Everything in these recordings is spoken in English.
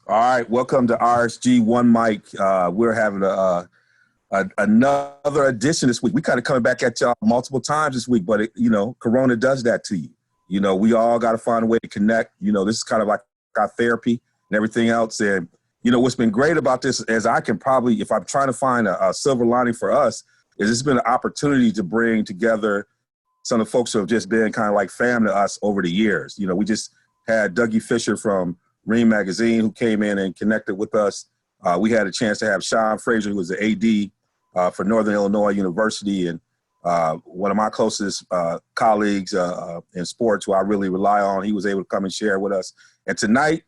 All right, welcome to RSG One Mic. We're having another edition this week. We kind of coming back at y'all multiple times this week, but Corona does that to you. We all got to find a way to connect. This is kind of like our therapy and everything else. And what's been great about this, as I can probably, if I'm trying to find a silver lining for us, is it's been an opportunity to bring together some of the folks who have just been kind of like family to us over the years. We just had Dougie Fisher from Ream Magazine, who came in and connected with us. We had a chance to have Sean Frazier, who was the AD for Northern Illinois University, and one of my closest colleagues in sports, who I really rely on. He was able to come and share with us. And tonight,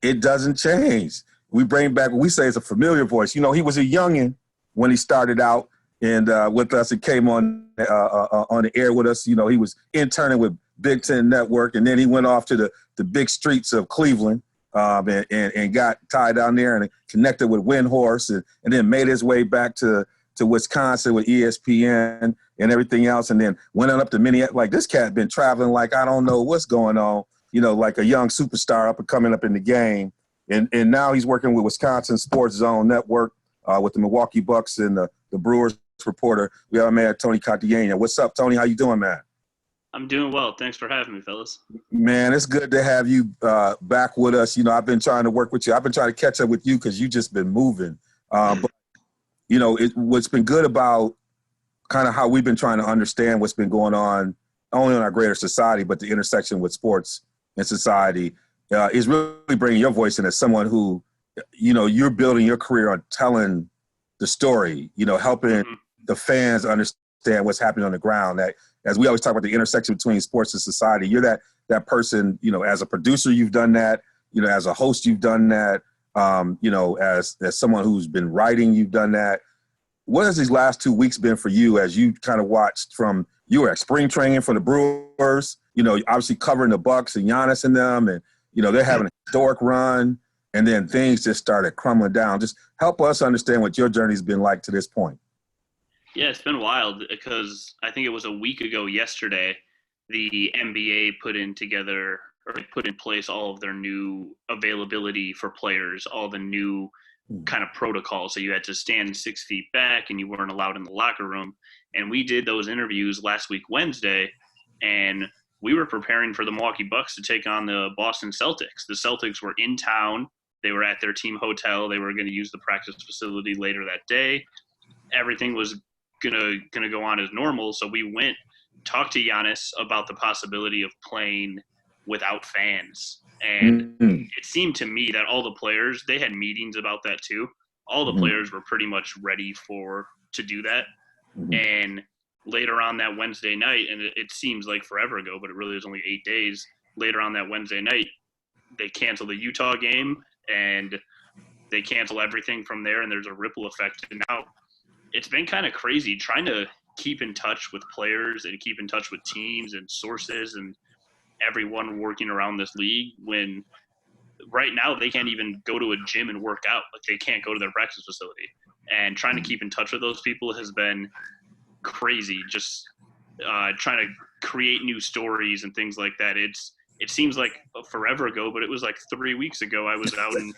it doesn't change. We bring back what we say is a familiar voice. He was a youngin' when he started out and with us and came on the air with us. He was interning with Big Ten Network, and then he went off to the big streets of Cleveland. And got tied down there and connected with Windhorse and then made his way back to Wisconsin with ESPN and everything else. And then went on up to Minneapolis. Like, this cat been traveling like I don't know what's going on, like a young superstar up and coming up in the game. And now he's working with Wisconsin Sports Zone Network with the Milwaukee Bucks and the Brewers reporter. We have our man, Tony Cartagena. What's up, Tony? How you doing, man? I'm doing well. Thanks for having me, fellas. Man, it's good to have you back with us. I've been trying to work with you. I've been trying to catch up with you because you just been moving. But what's been good about kind of how we've been trying to understand what's been going on, not only in our greater society, but the intersection with sports and society, is really bringing your voice in as someone who, you're building your career on telling the story, helping the fans understand what's happening on the ground. That, as we always talk about the intersection between sports and society, you're that person, as a producer, you've done that, as a host, you've done that, as someone who's been writing, you've done that. What has these last 2 weeks been for you as you kind of watched from, you were at spring training for the Brewers, obviously covering the Bucks and Giannis and them, and, they're having a historic run, and then things just started crumbling down. Just help us understand what your journey's been like to this point. Yeah, it's been wild because I think it was a week ago yesterday, the NBA put in place all of their new availability for players, all the new kind of protocols. So you had to stand 6 feet back and you weren't allowed in the locker room. And we did those interviews last week, Wednesday, and we were preparing for the Milwaukee Bucks to take on the Boston Celtics. The Celtics were in town. They were at their team hotel. They were going to use the practice facility later that day. Everything was gonna go on as normal. So we went, talked to Giannis about the possibility of playing without fans. And it seemed to me that all the players, they had meetings about that too. All the players were pretty much ready to do that. And later on that Wednesday night, and it seems like forever ago, but it really was only 8 days, later on that Wednesday night, they canceled the Utah game and they cancel everything from there, and there's a ripple effect. And now it's been kind of crazy trying to keep in touch with players and keep in touch with teams and sources and everyone working around this league when right now they can't even go to a gym and work out. Like, they can't go to their practice facility. And trying to keep in touch with those people has been crazy. Just trying to create new stories and things like that. It seems like forever ago, but it was like 3 weeks ago. I was out in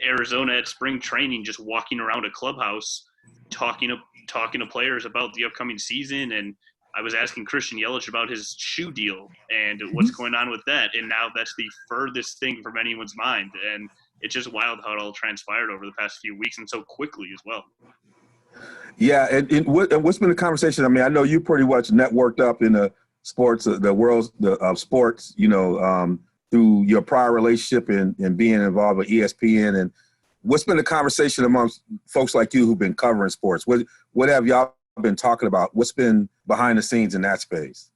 Arizona at spring training, just walking around a clubhouse, talking to players about the upcoming season, and I was asking Christian Yelich about his shoe deal and what's going on with that, and now that's the furthest thing from anyone's mind, and it's just wild how it all transpired over the past few weeks and so quickly as well. Yeah, and what's been the conversation? I mean, I know you pretty much networked up in the sports, the world of sports, through your prior relationship and being involved with ESPN. And what's been the conversation amongst folks like you who've been covering sports? What have y'all been talking about? What's been behind the scenes in that space?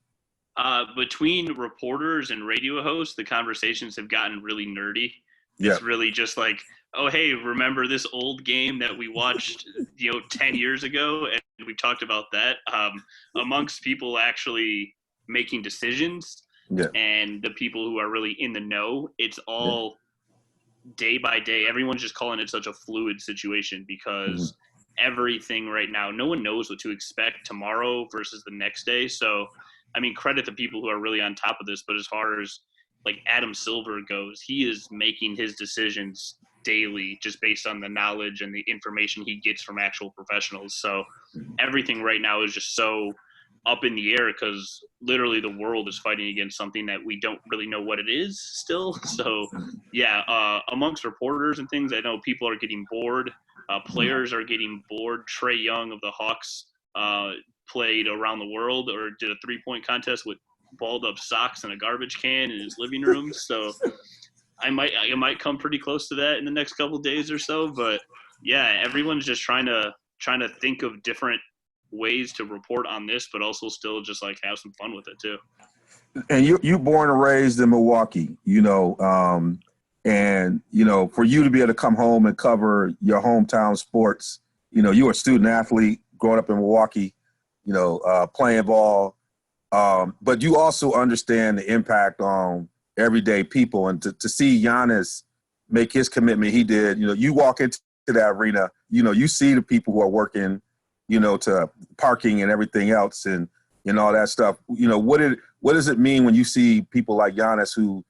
Between reporters and radio hosts, the conversations have gotten really nerdy. Yeah. It's really just like, oh, hey, remember this old game that we watched, 10 years ago? And we talked about that amongst people actually making decisions. Yeah. And the people who are really in the know. It's all day by day. Everyone's just calling it such a fluid situation because everything right now, no one knows what to expect tomorrow versus the next day. So, I mean, credit the people who are really on top of this. But as far as like Adam Silver goes, he is making his decisions daily just based on the knowledge and the information he gets from actual professionals. So everything right now is just so up in the air because literally the world is fighting against something that we don't really know what it is still. So yeah, amongst reporters and things, I know people are getting bored. Players are getting bored. Trey Young of the Hawks played around the world or did a 3-point contest with balled up socks and a garbage can in his living room. So I might come pretty close to that in the next couple of days or so. But yeah, everyone's just trying to think of different ways to report on this, but also still just like have some fun with it too. And you born and raised in Milwaukee, and for you to be able to come home and cover your hometown sports, you were a student athlete growing up in Milwaukee, playing ball, but you also understand the impact on everyday people, and to see Giannis make his commitment he did. You walk into that arena, you see the people who are working, to parking and everything else and all that stuff. What does it mean when you see people like Giannis who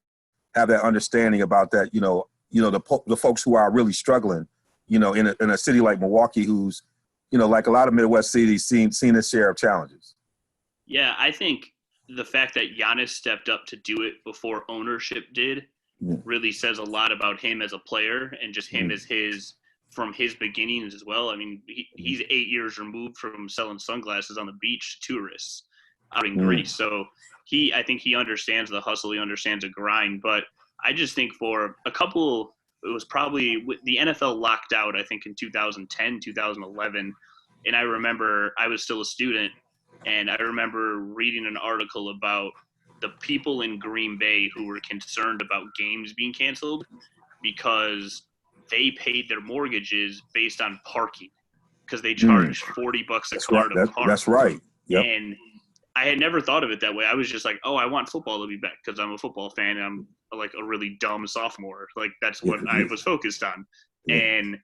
have that understanding about that, the folks who are really struggling, in a city like Milwaukee, who's, like a lot of Midwest cities, seen its share of challenges? Yeah, I think the fact that Giannis stepped up to do it before ownership did really says a lot about him as a player and just him as from his beginnings as well. I mean, he's 8 years removed from selling sunglasses on the beach to tourists out in Greece. So I think he understands the hustle. He understands the grind. But I just think for it was probably the NFL locked out, I think in 2010, 2011. And I remember I was still a student, and I remember reading an article about the people in Green Bay who were concerned about games being canceled because they paid their mortgages based on parking because they charged $40 a car to park. That's right. Yep. And I had never thought of it that way. I was just like, oh, I want football to be back because I'm a football fan and I'm like a really dumb sophomore. Like that's what I was focused on. And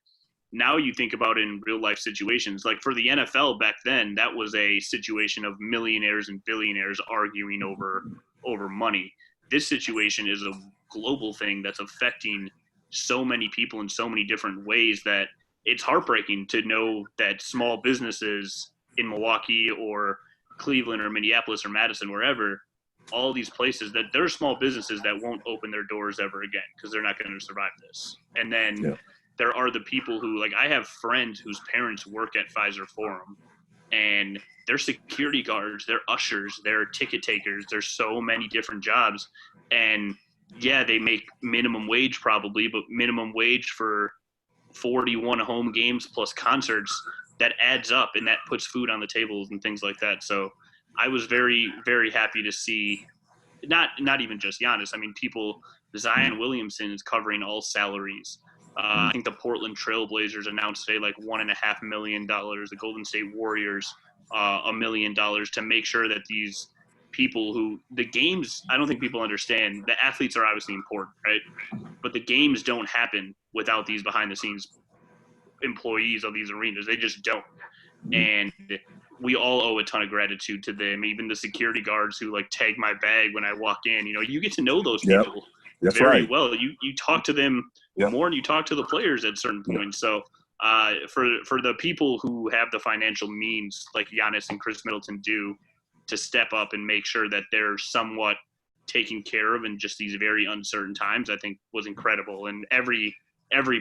now you think about it in real life situations, like for the NFL back then, that was a situation of millionaires and billionaires arguing over money. This situation is a global thing that's affecting so many people in so many different ways that it's heartbreaking to know that small businesses in Milwaukee or Cleveland or Minneapolis or Madison, wherever, all these places that there are small businesses that won't open their doors ever again because they're not going to survive this. And then there are the people who, like, I have friends whose parents work at Pfizer Forum and they're security guards, they're ushers, they're ticket takers. There's so many different jobs. And yeah, they make minimum wage probably, but minimum wage for 41 home games plus concerts, that adds up and that puts food on the tables and things like that. So I was very, very happy to see not even just Giannis. I mean, Zion Williamson is covering all salaries. I think the Portland Trail Blazers announced today like $1.5 million. The Golden State Warriors, $1 million to make sure that these people who the games, I don't think people understand. The athletes are obviously important, right? But the games don't happen without these behind the scenes employees of these arenas. They just don't. And we all owe a ton of gratitude to them. Even the security guards who like tag my bag when I walk in, you get to know those people very well. You talk to them more than you talk to the players at certain points. So for the people who have the financial means like Giannis and Chris Middleton do to step up and make sure that they're somewhat taken care of in just these very uncertain times, I think was incredible. And every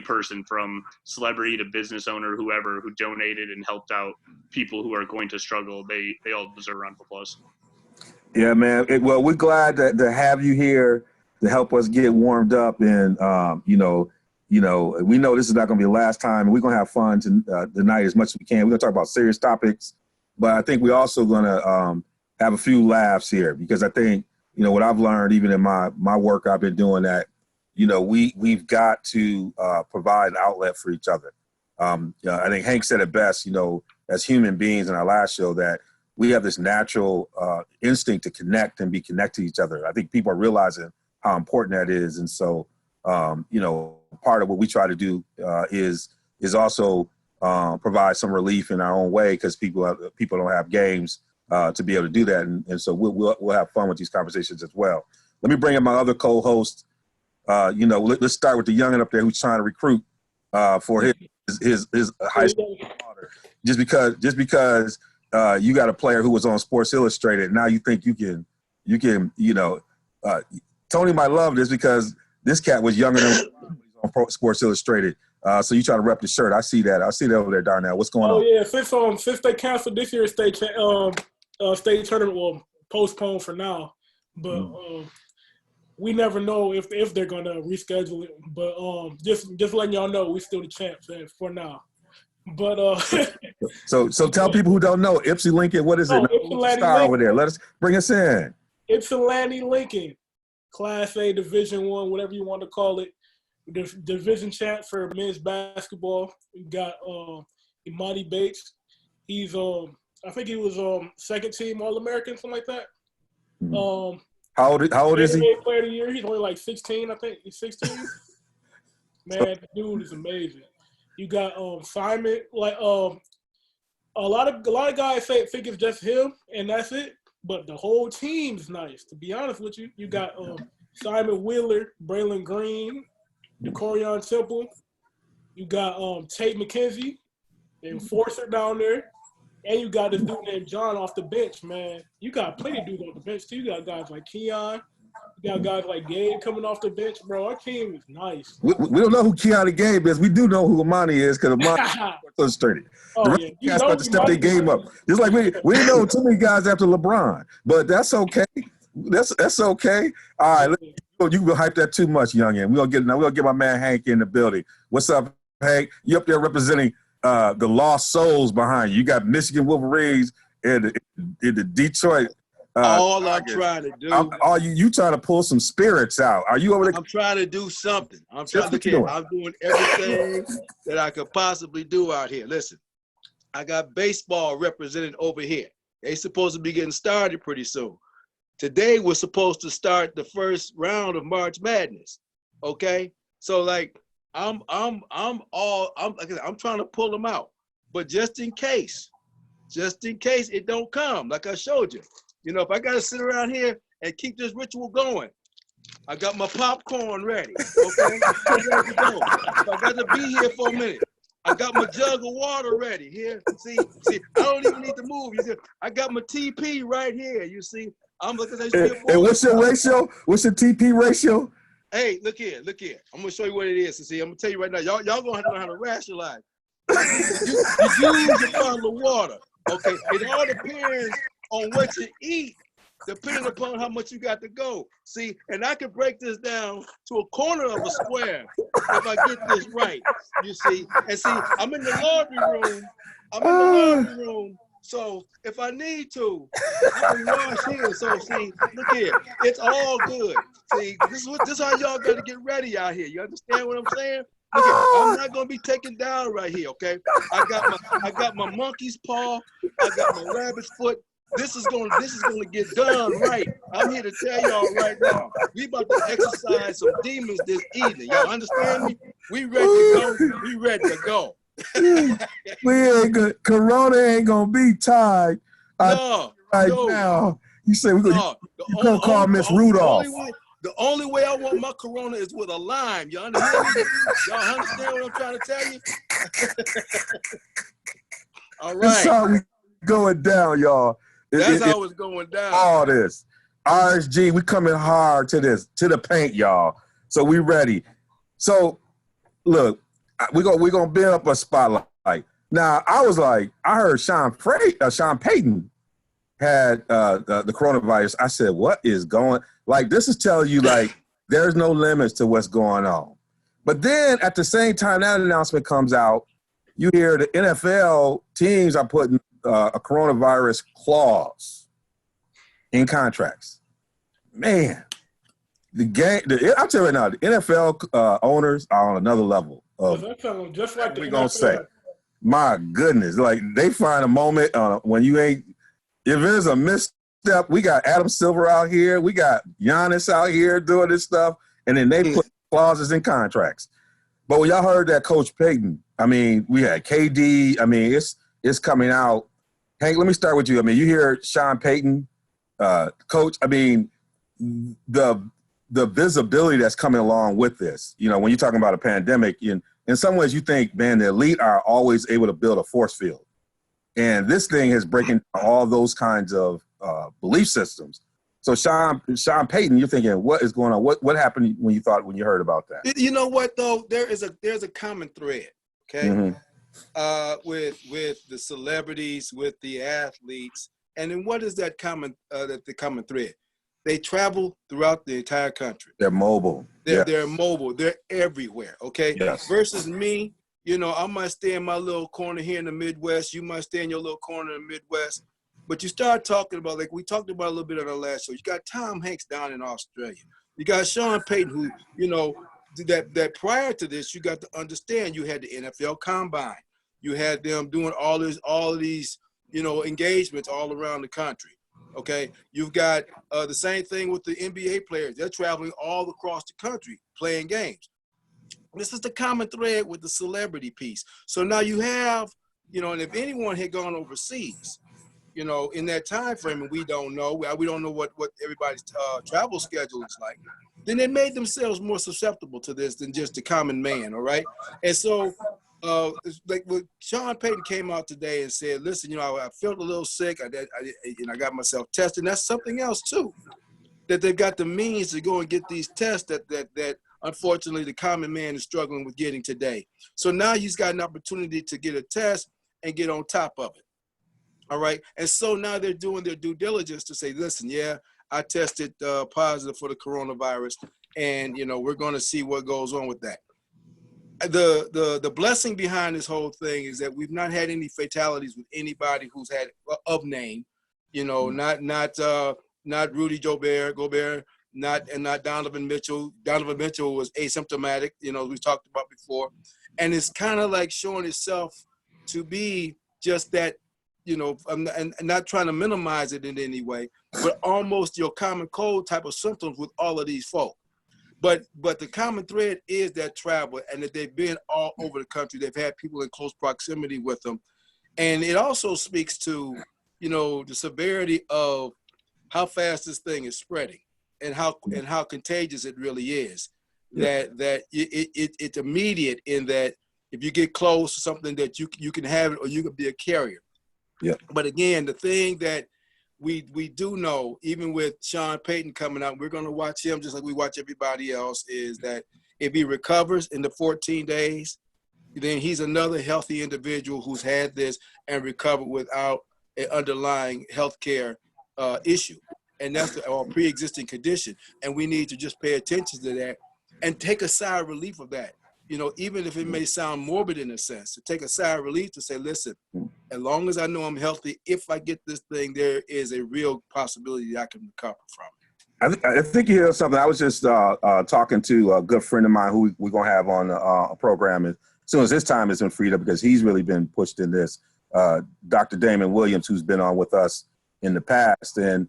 person from celebrity to business owner, whoever who donated and helped out people who are going to struggle, they all deserve a round of applause. Yeah, man. Well, we're glad to have you here to help us get warmed up. And, we know this is not going to be the last time. We're going to have fun tonight as much as we can. We're going to talk about serious topics, but I think we're also going to have a few laughs here because I think, what I've learned even in my work I've been doing that, we've got to provide an outlet for each other. I think Hank said it best, as human beings in our last show, that we have this natural instinct to connect and be connected to each other. I think people are realizing how important that is. And so, part of what we try to do is also provide some relief in our own way because people don't have games to be able to do that. And so we'll have fun with these conversations as well. Let me bring in my other co-host, Let's start with the youngin up there who's trying to recruit for his high school daughter. Just because you got a player who was on Sports Illustrated, now you think you can Tony might love this because this cat was younger than on Sports Illustrated. So you try to rep the shirt. I see that over there, Darnell. What's going on? Oh yeah, since they canceled this year's state tournament, well, postponed for now, but we never know if they're gonna reschedule it. But just letting y'all know, we still the champs for now. But so tell people who don't know, Ypsi Lincoln. What is it? Ypsilanti Star Lincoln. Over there. Let us bring us in. Ypsilanti Lincoln, Class A, Division I, whatever you want to call it. The division champ for men's basketball. We got Imani Bates. He's I think he was second team All-American, something like that. Mm-hmm. How old is he? Player of the year. He's only like 16, I think. He's 16. Man, the dude is amazing. You got Simon. Like a lot of guys think it's just him and that's it. But the whole team's nice. To be honest with you, you got Simon Wheeler, Braylon Green, DeCorian Temple. You got Tate McKenzie, the enforcer down there. And you got this dude named John off the bench, man. You got plenty of dudes off the bench, too. You got guys like Keon. You got guys like Gabe coming off the bench. Bro, our team is nice. We don't know who Keon and Gabe is. We do know who Imani is because Imani is illustrated. Oh, the guys about to step their game up. Just like we didn't know too many guys after LeBron. But that's okay. That's okay. All right, you can hype that too much, youngin. We're gonna get my man Hank in the building. What's up, Hank? You up there representing the lost souls behind you. You got Michigan Wolverines and the Detroit. All I'm trying to do. You trying to pull some spirits out? Are you over there? I'm trying to do something. I'm doing everything that I could possibly do out here. Listen, I got baseball represented over here. They supposed to be getting started pretty soon. Today we're supposed to start the first round of March Madness. Okay, so like I'm trying to pull them out, but just in case it don't come, like I showed you. You know, if I gotta sit around here and keep this ritual going, I got my popcorn ready. Okay, ready to go. If I got to be here for a minute, I got my jug of water ready here. See, I don't even need to move. You see, I got my TP right here. You see, I'm looking at you. And what's your ratio? What's your TP ratio? Hey, look here. I'm gonna show you what it is. See, I'm gonna tell you right now. Y'all gonna have to learn how to rationalize. You use a bottle of water. Okay, it all depends on what you eat, depending upon how much you got to go. See, and I can break this down to a corner of a square if I get this right. You see, and see, I'm in the laundry room. So if I need to, I can wash here. So see, look here, it's all good. See, this is how y'all got to get ready out here. You understand what I'm saying? Look here, I'm not gonna be taken down right here. Okay, I got my monkey's paw. I got my rabbit's foot. This is gonna get done right. I'm here to tell y'all right now. We about to exercise some demons this evening. Y'all understand me? We ready to go. We ready to go. We ain't good. Corona ain't gonna be tied. No. Now. You say we're gonna call Miss Rudolph. The only way I want my Corona is with a lime. Y'all understand me? Y'all understand what I'm trying to tell you? All right. That's how we going down, y'all. That's how it's going down. All this. RSG, we coming hard to the paint, y'all. So we ready. So look, we're gonna build up a spotlight. Now I heard Sean Payton had the coronavirus. I said, what is going? Like, this is telling you like there's no limits to what's going on. But then at the same time that announcement comes out, you hear the NFL teams are putting a coronavirus clause in contracts. Man, I'll tell you right now, the NFL owners are on another level. Just like we're going to say, my goodness, like they find a moment when you ain't, if there's a misstep, we got Adam Silver out here, we got Giannis out here doing this stuff, and then they put clauses in contracts. But when y'all heard that Coach Payton, I mean, we had KD, I mean, it's coming out. Hank, let me start with you. I mean, you hear Sean Payton, coach, I mean, the the visibility that's coming along with this. You know, when you're talking about a pandemic, in some ways you think, man, the elite are always able to build a force field. And this thing is breaking all those kinds of belief systems. So Sean Payton, you're thinking, what is going on? What happened when you heard about that? You know what though? There's a common thread, okay? Mm-hmm. With the celebrities, with the athletes, and then what is that common thread? They travel throughout the entire country. They're mobile. They're mobile. They're everywhere. Okay. Yes. Versus me, you know, I might stay in my little corner here in the Midwest. You might stay in your little corner in the Midwest. But you start talking about, like we talked about a little bit on our last show. You got Tom Hanks down in Australia. You got Sean Payton, who, you know, that prior to this, you got to understand you had the NFL Combine. You had them doing all of these, you know, engagements all around the country. Okay, you've got the same thing with the NBA players. They're traveling all across the country playing games. This is the common thread with the celebrity piece. So now you have, you know, and if anyone had gone overseas, you know, in that time frame, and we don't know what everybody's travel schedule is like, then they made themselves more susceptible to this than just the common man. All right, and so. Like when Sean Payton came out today and said, listen, you know, I felt a little sick. I got myself tested. And that's something else too, that they've got the means to go and get these tests that unfortunately the common man is struggling with getting today. So now he's got an opportunity to get a test and get on top of it. All right. And so now they're doing their due diligence to say, listen, yeah, I tested positive for the coronavirus, and, you know, we're going to see what goes on with that. The blessing behind this whole thing is that we've not had any fatalities with anybody who's had of name, you know, not Rudy Gobert, not Donovan Mitchell. Donovan Mitchell was asymptomatic, you know, we talked about before, and it's kind of like showing itself to be just that, you know, and not trying to minimize it in any way, but almost your common cold type of symptoms with all of these folk. But the common thread is that travel, and that they've been all over the country. They've had people in close proximity with them. And it also speaks to, you know, the severity of how fast this thing is spreading and how contagious it really is. Yeah. That it's immediate in that if you get close to something that you can have it or you can be a carrier. Yeah. But again, the thing that we do know, even with Sean Payton coming out, we're going to watch him just like we watch everybody else, is that if he recovers in the 14 days, then he's another healthy individual who's had this and recovered without an underlying healthcare issue. And that's a pre-existing condition. And we need to just pay attention to that and take a sigh of relief of that. You know, even if it may sound morbid in a sense, to take a sigh of relief to say, listen, as long as I know I'm healthy, if I get this thing, there is a real possibility that I can recover from it. I think you hear something. I was just talking to a good friend of mine who we're going to have on a program as soon as his time has been freed up, because he's really been pushed in this. Dr. Damon Williams, who's been on with us in the past. And,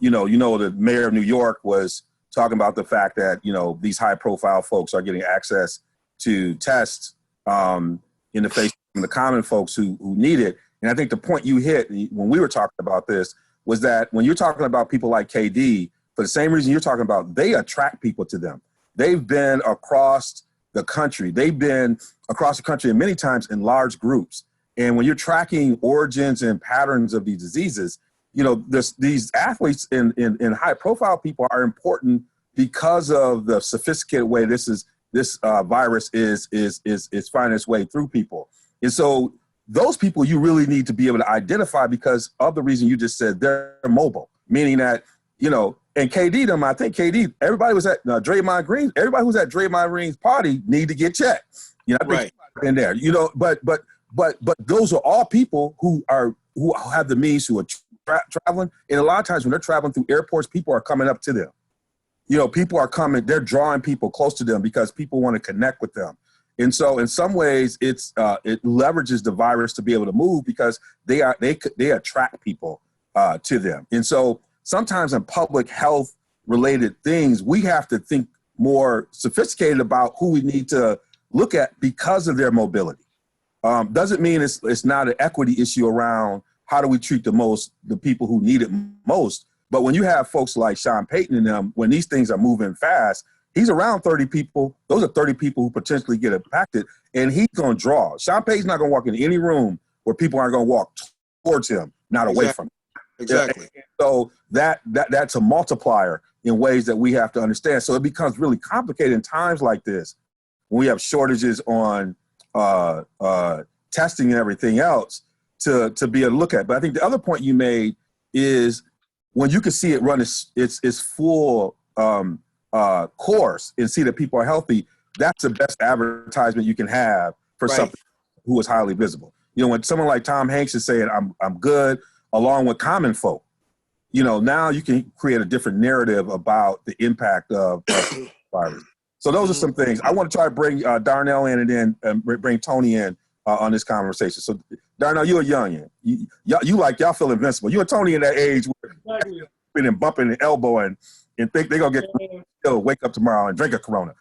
you know, the mayor of New York was talking about the fact that, you know, these high profile folks are getting access to tests in the face of the common folks who need it. And I think the point you hit when we were talking about this was that when you're talking about people like KD, for the same reason you're talking about, they attract people to them. They've been across the country. They've been across the country and many times in large groups. And when you're tracking origins and patterns of these diseases, you know, these athletes and high profile people are important because of the sophisticated way this virus is finding its way through people. And so those people you really need to be able to identify because of the reason you just said, they're mobile, meaning that, you know, and KD them, I think KD, everybody was at Draymond Green, everybody who's at Draymond Green's party need to get checked. You know, I think right in there, you know, but those are all people who have the means, who are traveling. And a lot of times when they're traveling through airports, people are coming up to them. You know, people are coming, they're drawing people close to them because people want to connect with them. And so in some ways it leverages the virus to be able to move because they attract people to them. And so sometimes in public health related things, we have to think more sophisticated about who we need to look at because of their mobility. Doesn't mean it's not an equity issue around how do we treat the people who need it most, But when you have folks like Sean Payton and them, when these things are moving fast, he's around 30 people. Those are 30 people who potentially get impacted, and he's going to draw. Sean Payton's not going to walk in any room where people aren't going to walk towards him, not away from him. Exactly. And so that's a multiplier in ways that we have to understand. So it becomes really complicated in times like this when we have shortages on testing and everything else to be able to look at. But I think the other point you made is when you can see it run its full course and see that people are healthy, that's the best advertisement you can have for something who is highly visible. You know, when someone like Tom Hanks is saying, I'm good, along with common folk, you know, now you can create a different narrative about the impact of virus. So those are some things. I want to try to bring Darnell in and then bring Tony in on this conversation. So Darnell, you're a youngin'. Y'all feel invincible. You and Tony in that age where been bumping and elbowing and think they're going to get wake up tomorrow and drink a Corona.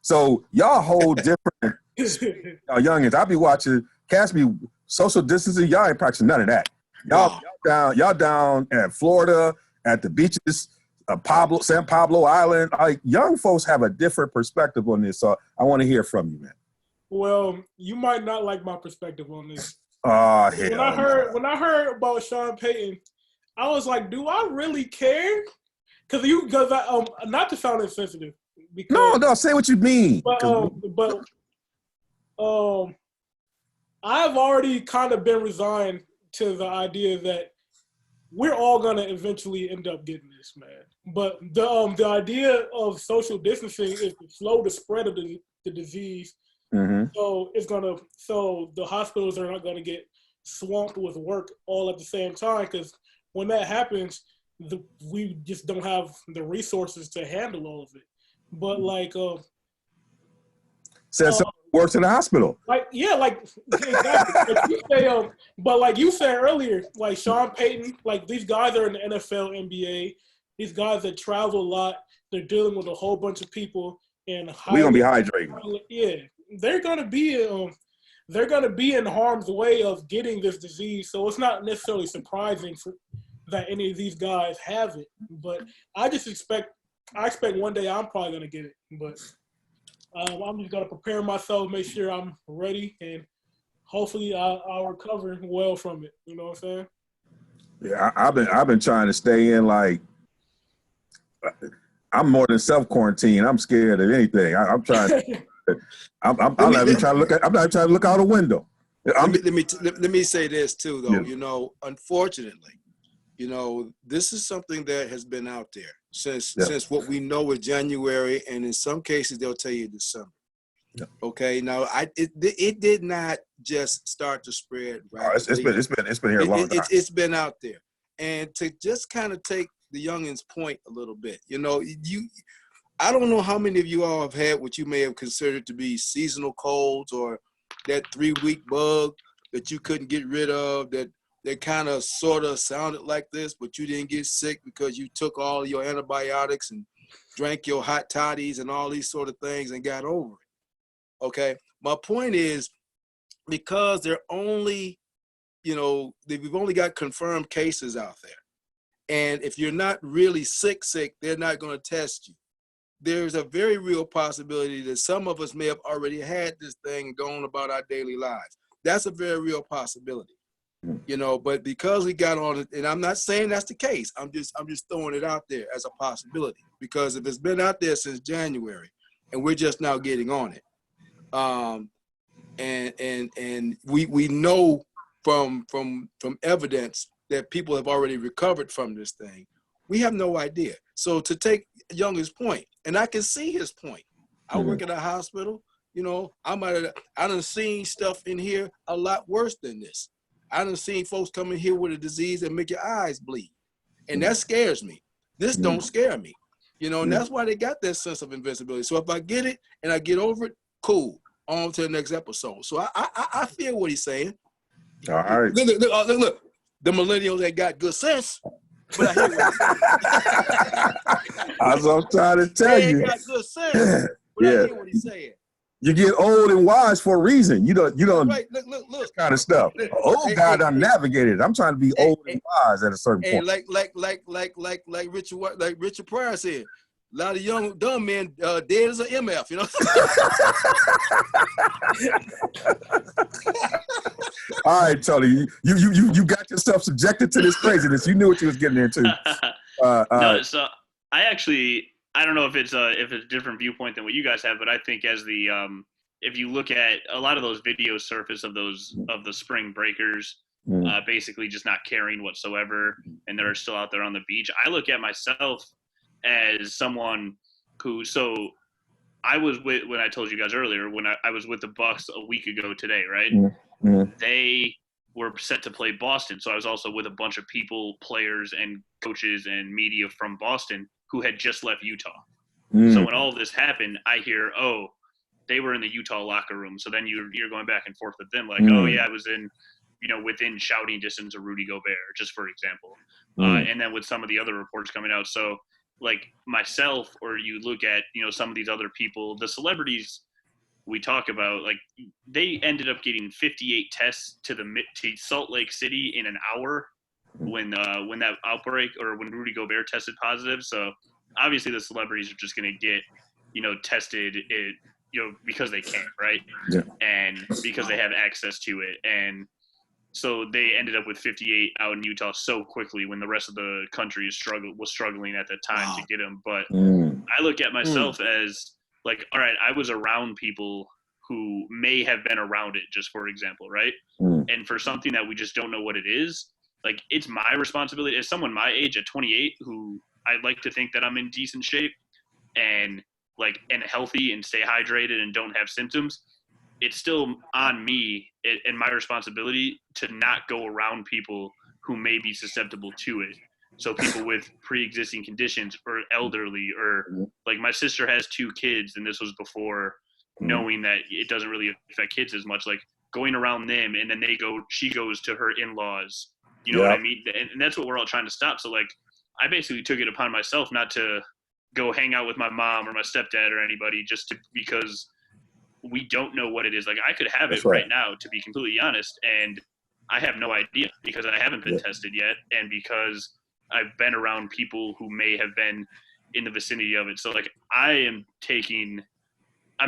So y'all hold different youngins. I'll be watching, cast me social distancing. Y'all ain't practicing none of that. Y'all down at Florida, at the beaches, San Pablo Island. Like, young folks have a different perspective on this. So I want to hear from you, man. Well, you might not like my perspective on this. Oh, hell. When I heard about Sean Payton, I was like, do I really care? Because not to sound insensitive. Because, no, say what you mean. But I've already kind of been resigned to the idea that we're all gonna eventually end up getting this, man. But the idea of social distancing is to slow the spread of the disease. Mm-hmm. So the hospitals are not gonna get swamped with work all at the same time, because when that happens, we just don't have the resources to handle all of it. But says someone works in the hospital. Exactly. But like you said earlier, like Sean Payton, like these guys are in the NFL, NBA. These guys that travel a lot, they're dealing with a whole bunch of people, and we're gonna be hydrating. Yeah, they're gonna be in harm's way of getting this disease. So it's not necessarily surprising that any of these guys have it. But I expect one day I'm probably gonna get it. But I'm just gonna prepare myself, make sure I'm ready, and hopefully I'll recover well from it. You know what I'm saying? Yeah, I've been trying to stay in. Like, I'm more than self-quarantine. I'm scared of anything. I'm trying. I'm not even trying to look at. I'm not trying to look out a window. Let me say this too, though. Yeah. You know, unfortunately, you know, this is something that has been out there since what we know is January, and in some cases they'll tell you December. Yeah. Okay, now it did not just start to spread. It's been here a long time. It's been out there, and to just kind of take the youngin's point a little bit, you know, I don't know how many of you all have had what you may have considered to be seasonal colds, or that 3-week bug that you couldn't get rid of, that kind of sort of sounded like this, but you didn't get sick because you took all your antibiotics and drank your hot toddies and all these sort of things and got over it. Okay. My point is, because they're only, you know, we've only got confirmed cases out there. And if you're not really sick, they're not going to test you. There's a very real possibility that some of us may have already had this thing and gone about our daily lives. That's a very real possibility. You know, but because we got on it, and I'm not saying that's the case, I'm just throwing it out there as a possibility, because if it's been out there since January and we're just now getting on it, and we know from evidence that people have already recovered from this thing, we have no idea. So to take Young's point, and I can see his point. I work at a hospital, you know, I done seen stuff in here a lot worse than this. I done seen folks come in here with a disease and make your eyes bleed. And that scares me. This don't scare me. You know, and that's why they got that sense of invincibility. So if I get it and I get over it, cool. On to the next episode. So I feel what he's saying. All right. Look. The millennials ain't got good sense. But I hear what he's saying. I was trying to tell you. They ain't got good sense. But I hear what he's saying. You get old and wise for a reason. You don't Right, look. kind of stuff. An old guy done navigated. I'm trying to be old and wise at a certain point. Like Richard Pryor said, a lot of young dumb men dead as an MF, you know. All right, Tony, you got yourself subjected to this craziness. You knew what you was getting into. No, so I don't know if it's a different viewpoint than what you guys have, but I think as the if you look at a lot of those videos surface of the spring breakers, basically just not caring whatsoever, and they're still out there on the beach. I look at myself as someone who, so I was when I told you guys earlier, when I was with the Bucks a week ago today, right? They were set to play Boston. So I was also with a bunch of people, players and coaches and media from Boston who had just left Utah. So when all of this happened, I hear, oh, they were in the Utah locker room. So then you're going back and forth with them like, oh yeah, I was in, within shouting distance of Rudy Gobert, just for example. And then with some of the other reports coming out. So like myself, or you look at, some of these other people, the celebrities we talk about, like they ended up getting 58 tests to Salt Lake City in an hour when that outbreak, or when Rudy Gobert tested positive. So obviously the celebrities are just going to get, tested, because they can, right? Yeah. And because they have access to it. And so they ended up with 58 out in Utah so quickly when the rest of the country was struggling at that time to get them. But I look at myself as like, all right, I was around people who may have been around it, just for example, right? And for something that we just don't know what it is, like it's my responsibility as someone my age at 28, who I like to think that I'm in decent shape and healthy and stay hydrated and don't have symptoms. It's still on me and my responsibility to not go around people who may be susceptible to it. So people with pre-existing conditions or elderly, or like my sister has 2 kids, and this was before knowing that it doesn't really affect kids as much, like going around them, and then she goes to her in-laws, what I mean? And that's what we're all trying to stop. So like, I basically took it upon myself not to go hang out with my mom or my stepdad or anybody because we don't know what it is. Like I could have it right now, to be completely honest, and I have no idea because I haven't been tested yet, and because I've been around people who may have been in the vicinity of it. So like I'm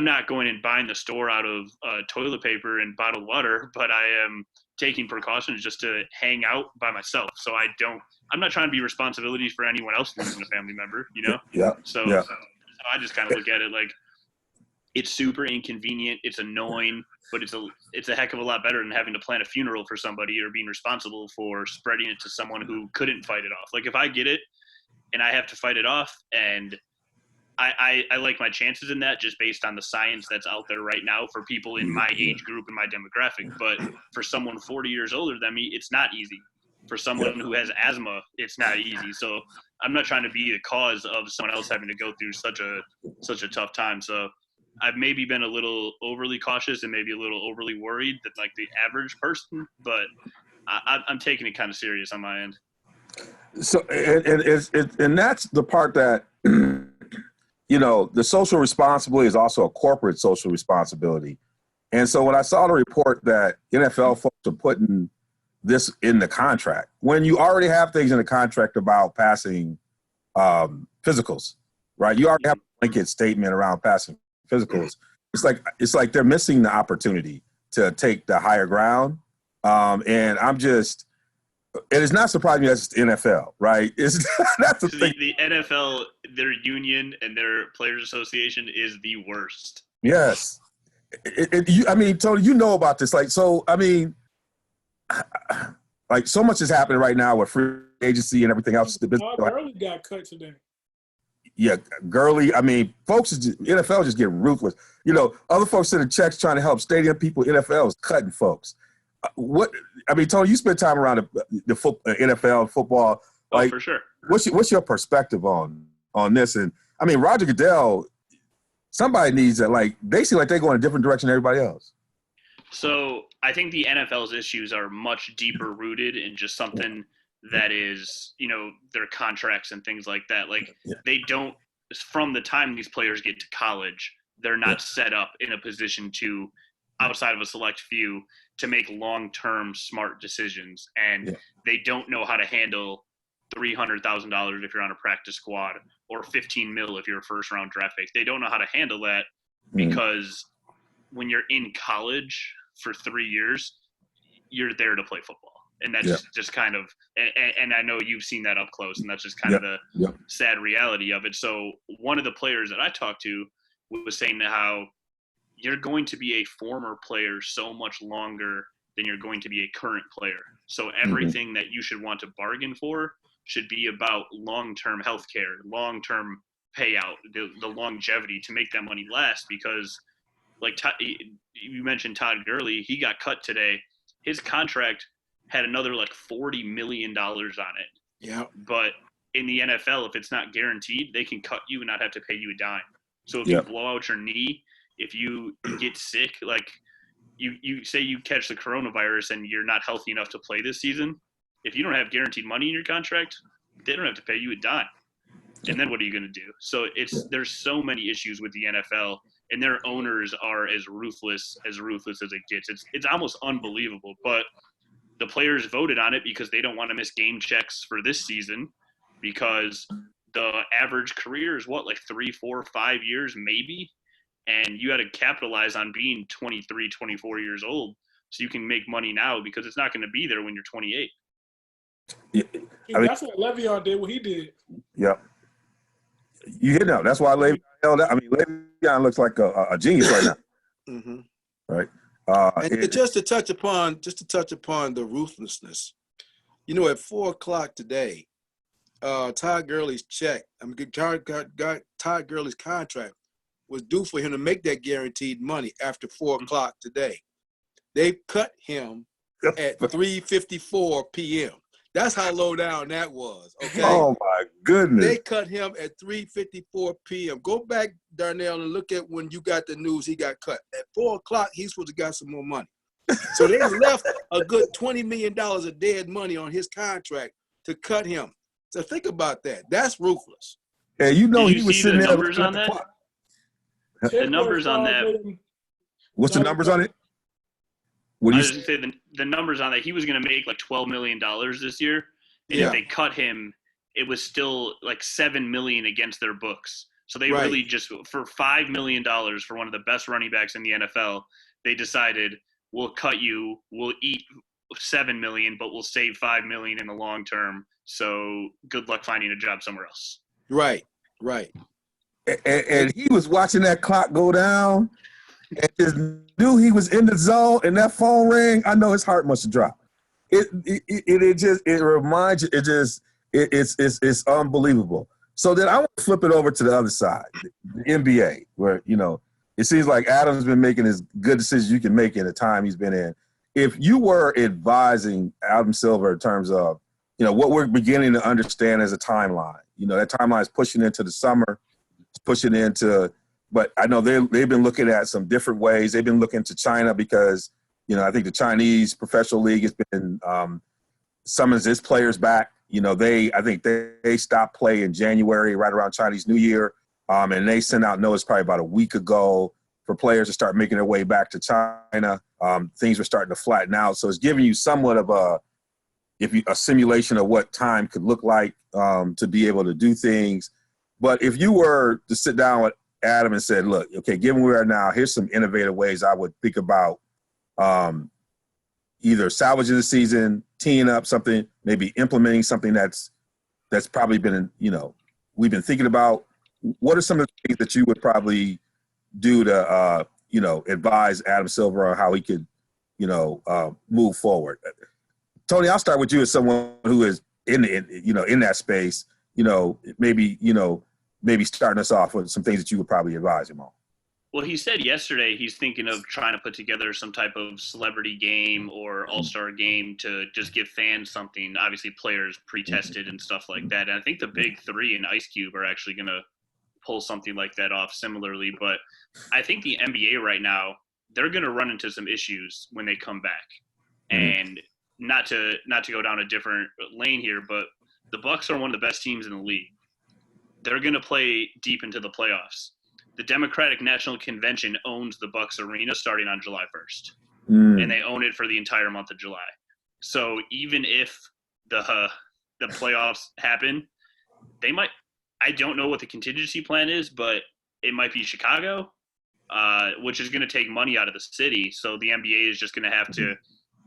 not going and buying the store out of toilet paper and bottled water, but I am taking precautions just to hang out by myself. So I'm not trying to be responsibility for anyone else losing a family member, So I just kind of look at it like it's super inconvenient. It's annoying, but it's a heck of a lot better than having to plan a funeral for somebody or being responsible for spreading it to someone who couldn't fight it off. Like if I get it and I have to fight it off, and I like my chances in that just based on the science that's out there right now for people in my age group and my demographic. But for someone 40 years older than me, it's not easy. For someone who has asthma, it's not easy. So I'm not trying to be the cause of someone else having to go through such a tough time. So I've maybe been a little overly cautious and maybe a little overly worried that like the average person, but I'm taking it kind of serious on my end. So, and that's the part that, the social responsibility is also a corporate social responsibility. And so when I saw the report that NFL folks are putting this in the contract, when you already have things in the contract about passing physicals, right? You already have a blanket statement around passing physicals. It's like they're missing the opportunity to take the higher ground. And it is not surprising that's the NFL, right? That's the thing. The NFL, their union and their players association is the worst. Yes. Tony, about this. So much is happening right now with free agency and everything else. Gurley got cut today. Yeah, Gurley. Folks, NFL just get ruthless. Other folks sending checks trying to help stadium people. NFL is cutting folks. Tony, you spend time around the NFL football. Oh, for sure. What's your perspective on this? And Roger Goodell, somebody needs that. Like they seem like they're going a different direction than everybody else. So I think the NFL's issues are much deeper rooted in just something that is, their contracts and things like that. Like they don't, from the time these players get to college, they're not set up in a position to, outside of a select few, to make long-term smart decisions. And they don't know how to handle $300,000 if you're on a practice squad, or $15 million if you're a first-round draft pick. They don't know how to handle that because when you're in college for 3 years, you're there to play football. And that's just kind of – and I know you've seen that up close, and that's just kind of the sad reality of it. So one of the players that I talked to was saying how you're going to be a former player so much longer than you're going to be a current player. So everything that you should want to bargain for should be about long-term healthcare, long-term payout, the longevity to make that money last. Because like you mentioned Todd Gurley, he got cut today. His contract had another like $40 million on it. Yeah. But in the NFL, if it's not guaranteed, they can cut you and not have to pay you a dime. So if you blow out your knee, if you get sick, like you say you catch the coronavirus and you're not healthy enough to play this season, if you don't have guaranteed money in your contract, they don't have to pay you a dime. And then what are you going to do? So there's so many issues with the NFL, and their owners are as ruthless as it gets. It's almost unbelievable. But the players voted on it because they don't want to miss game checks for this season, because the average career is like 3, 4, 5 years maybe. And you got to capitalize on being 23, 24 years old so you can make money now, because it's not going to be there when you're 28. Yeah, that's what Le'Veon did, what he did. Yep. You hit now. That's why Le'Veon held out. I mean, Le'Veon looks like a genius right now. Right. And just to touch upon the ruthlessness, at 4:00 today, Todd Gurley's check, Todd Gurley's contract was due for him to make that guaranteed money after 4:00 today. They cut him at 3:54 p.m. That's how low down that was. Okay. Oh my goodness. They cut him at 3:54 p.m. Go back, Darnell, and look at when you got the news he got cut. At 4:00, he's supposed to got some more money. So they left a good $20 million of dead money on his contract to cut him. So think about that. That's ruthless. Yeah, he was sitting there. Numbers on that? The numbers on that. What's the numbers on it? I was going to say the numbers on that. He was going to make like $12 million this year. And if they cut him, it was still like $7 million against their books. So they really just, for $5 million for one of the best running backs in the NFL, they decided, we'll cut you, we'll eat $7 million, but we'll save $5 million in the long term. So good luck finding a job somewhere else. Right. And he was watching that clock go down and just knew he was in the zone, and that phone rang. I know his heart must have dropped. It reminds you, it's unbelievable. So then I want to flip it over to the other side, the NBA, where, it seems like Adam's been making as good decisions you can make in the time he's been in. If you were advising Adam Silver in terms of, what we're beginning to understand as a timeline, that timeline is pushing into the summer, but I know they've been looking at some different ways. They've been looking to China because, I think the Chinese professional league has been summons its players back. I think they stopped play in January, right around Chinese New Year. And they sent out notice probably about a week ago for players to start making their way back to China. Things were starting to flatten out. So it's giving you somewhat of a simulation of what time could look like to be able to do things. But if you were to sit down with Adam and said, look, okay, given where we are now, here's some innovative ways I would think about either salvaging the season, teeing up something, maybe implementing something that's probably been, we've been thinking about. What are some of the things that you would probably do to, advise Adam Silver on how he could, move forward? Tony, I'll start with you as someone who is in that space, maybe starting us off with some things that you would probably advise him on. Well, he said yesterday he's thinking of trying to put together some type of celebrity game or all-star game to just give fans something, obviously players pre-tested and stuff like that. And I think the big three and Ice Cube are actually going to pull something like that off similarly. But I think the NBA right now, they're going to run into some issues when they come back. And not to go down a different lane here, but the Bucks are one of the best teams in the league. They're going to play deep into the playoffs. the Democratic National Convention owns the Bucks Arena starting on July 1st. And they own it for the entire month of July. So even if the playoffs happen, they might – I don't know what the contingency plan is, but it might be Chicago, which is going to take money out of the city. So the NBA is just going to have to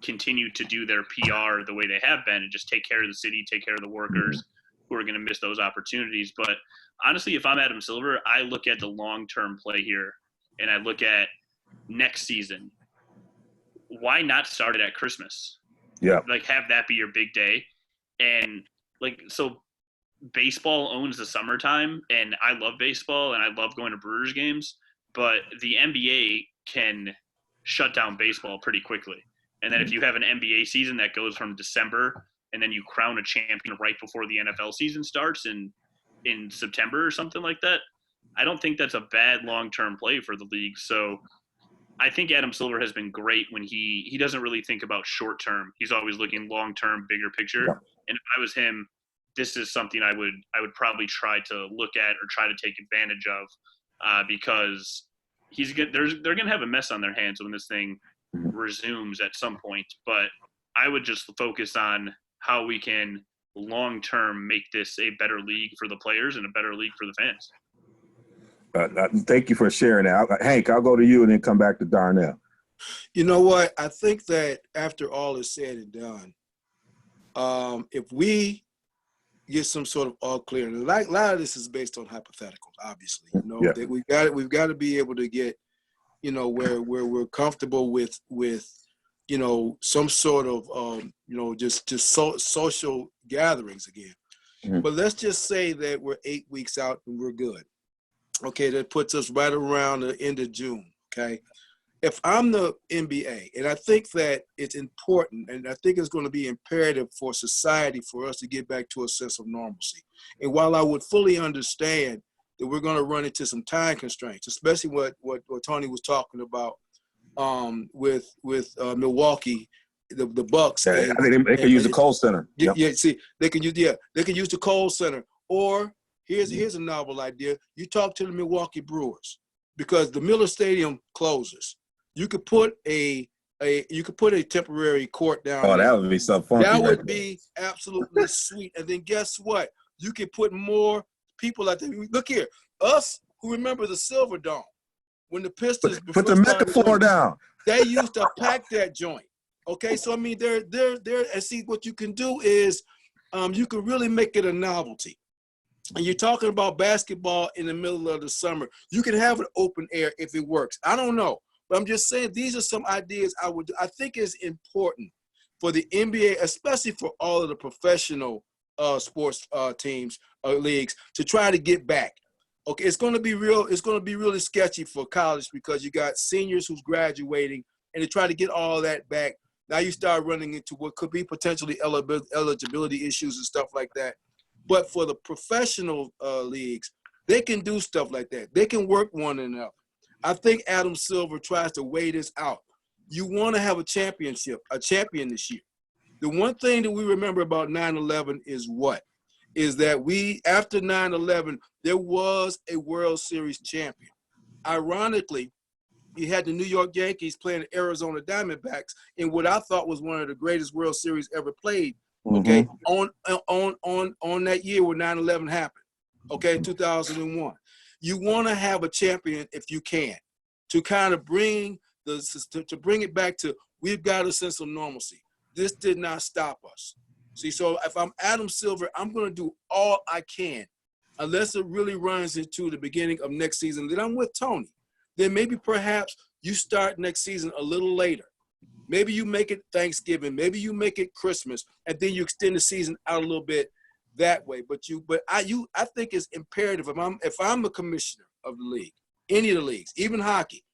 continue to do their PR the way they have been and just take care of the city, take care of the workers who are going to miss those opportunities. But honestly, if I'm Adam Silver, I look at the long-term play here, and I look at next season. Why not start it at Christmas? Yeah. Like, have that be your big day. And, like, so baseball owns the summertime, and I love baseball, and I love going to Brewers games, but the NBA can shut down baseball pretty quickly. And then if you have an NBA season that goes from December, and then you crown a champion right before the NFL season starts in September or something like that, I don't think that's a bad long-term play for the league. So I think Adam Silver has been great when he doesn't really think about short-term. He's always looking long-term, bigger picture. Yeah. And if I was him, this is something I would probably try to look at or try to take advantage of because they're going to have a mess on their hands when this thing resumes at some point. But I would just focus on how we can long-term make this a better league for the players and a better league for the fans. Thank you for sharing that. Hank, I'll go to you and then come back to Darnell. You know what? I think that after all is said and done, if we get some sort of all clear, and a lot of this is based on hypotheticals, obviously. That we've got to be able to get, where we're comfortable with some sort of just social gatherings again. Mm-hmm. But let's just say that we're 8 weeks out and we're good. Okay, that puts us right around the end of June, okay? If I'm the NBA, and I think that it's important, and I think it's going to be imperative for society for us to get back to a sense of normalcy. And while I would fully understand that we're going to run into some time constraints, especially what Tony was talking about with Milwaukee, the Bucks. Yeah, I think they can use the Kohl Center. Yeah, see, they can use the Kohl Center. Or here's a novel idea. You talk to the Milwaukee Brewers because the Miller Stadium closes. You could put a temporary court down. Oh, that would be so funky. That would be absolutely sweet. And then guess what? You could put more people out there. Look here, us who remember the Silver Dome when the Pistons put the Mecca floor down. They used to pack that joint. Okay, so I mean, they're and see what you can do is you can really make it a novelty. And you're talking about basketball in the middle of the summer. You can have it open air if it works. I don't know. But I'm just saying these are some ideas I think is important for the NBA, especially for all of the professional sports teams, leagues, to try to get back. Okay, it's going to be really sketchy for college because you got seniors who's graduating, and to try to get all that back, now you start running into what could be potentially eligibility issues and stuff like that. But for the professional leagues, they can do stuff like that. They can work one another. I think Adam Silver tries to weigh this out. You want to have a champion this year. The one thing that we remember about 9/11 is what? Is that after 9/11, there was a World Series champion. Ironically, you had the New York Yankees playing the Arizona Diamondbacks in what I thought was one of the greatest World Series ever played. Okay, on that year when 9/11 happened. Okay, 2001. You want to have a champion if you can, to kind of bring it back to we've got a sense of normalcy. This did not stop us. See, so if I'm Adam Silver, I'm going to do all I can, unless it really runs into the beginning of next season. Then I'm with Tony. Then maybe perhaps you start next season a little later. Maybe you make it Thanksgiving. Maybe you make it Christmas, and then you extend the season out a little bit that way. But I think it's imperative. If I'm the commissioner of the league, any of the leagues, even hockey,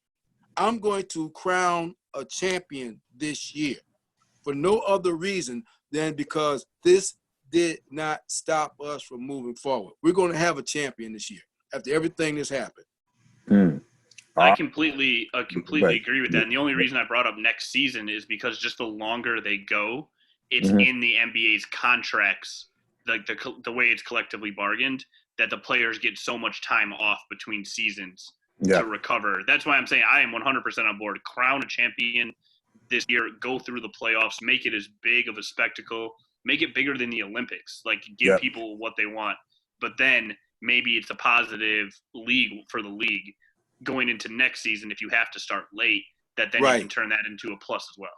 I'm going to crown a champion this year for no other reason than because this did not stop us from moving forward. We're going to have a champion this year after everything that's happened. I completely agree with that. And the only reason I brought up next season is because just the longer they go, it's in the NBA's contracts, like the way it's collectively bargained, that the players get so much time off between seasons to recover. That's why I'm saying I am 100% on board. Crown a champion this year, go through the playoffs, make it as big of a spectacle, make it bigger than the Olympics, like give people what they want. But then maybe it's a positive league for the league going into next season if you have to start late, that then you can turn that into a plus as well.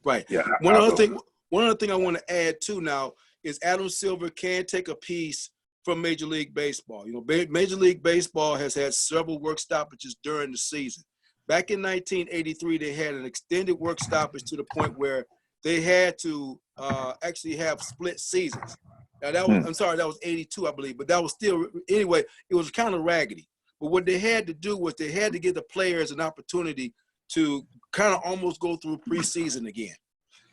Right. Yeah. One other thing I want to add too now is Adam Silver can take a piece from Major League Baseball. You know, Major League Baseball has had several work stoppages during the season. Back in 1983, they had an extended work stoppage to the point where they had to actually have split seasons. Now that was, I'm sorry, that was 82, I believe, but that was still, anyway, it was kind of raggedy. But what they had to do was they had to give the players an opportunity to kind of almost go through preseason again.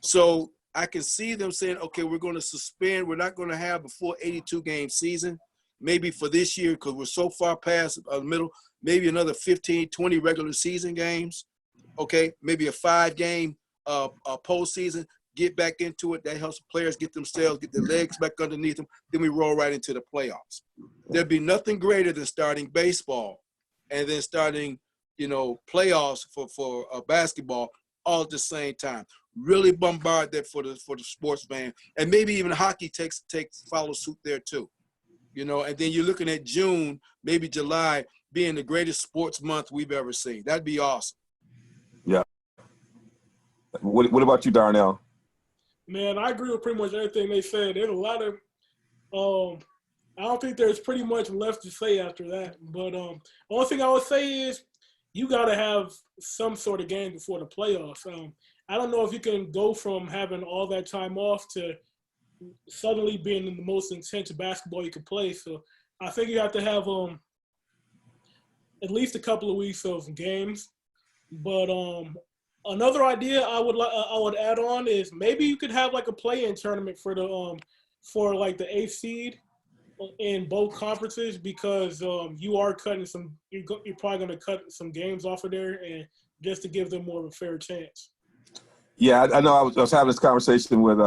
So I can see them saying, okay, we're going to suspend. We're not going to have a full 82-game season, maybe for this year because we're so far past the middle, maybe another 15, 20 regular season games, okay, maybe a 5-game postseason, get back into it. That helps the players get their legs back underneath them. Then we roll right into the playoffs. There'd be nothing greater than starting baseball and then starting, you know, playoffs for basketball all at the same time. Really bombard that for the sports fan, and maybe even hockey follow suit there too, you know. And then you're looking at June, maybe July being the greatest sports month we've ever seen. That'd be awesome. Yeah. What about you, Darnell? Man, I agree with pretty much everything they said. There's a lot of I don't think there's pretty much left to say after that. But only thing I would say is you got to have some sort of game before the playoffs. I don't know if you can go from having all that time off to suddenly being in the most intense basketball you could play. So I think you have to have at least a couple of weeks of games. But another idea I would add on is maybe you could have like a play-in tournament for the for like the 8th seed in both conferences, because you are cutting you're probably going to cut some games off of there, and just to give them more of a fair chance. Yeah, I know. I was having this conversation with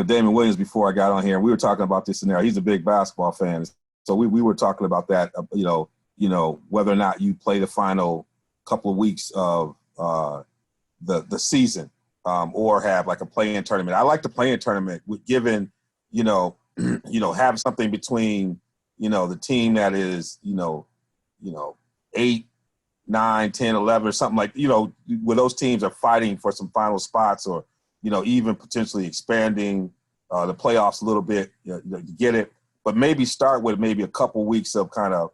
Damon Williams before I got on here, and we were talking about this scenario. He's a big basketball fan, so we were talking about that. You know, whether or not you play the final couple of weeks of the season, or have like a play-in tournament. I like the play-in tournament with given, have something between, the team that is, 8, 9, 10, 11 or something like, where those teams are fighting for some final spots, or, even potentially expanding the playoffs a little bit, to get it. But maybe start with maybe a couple weeks of kind of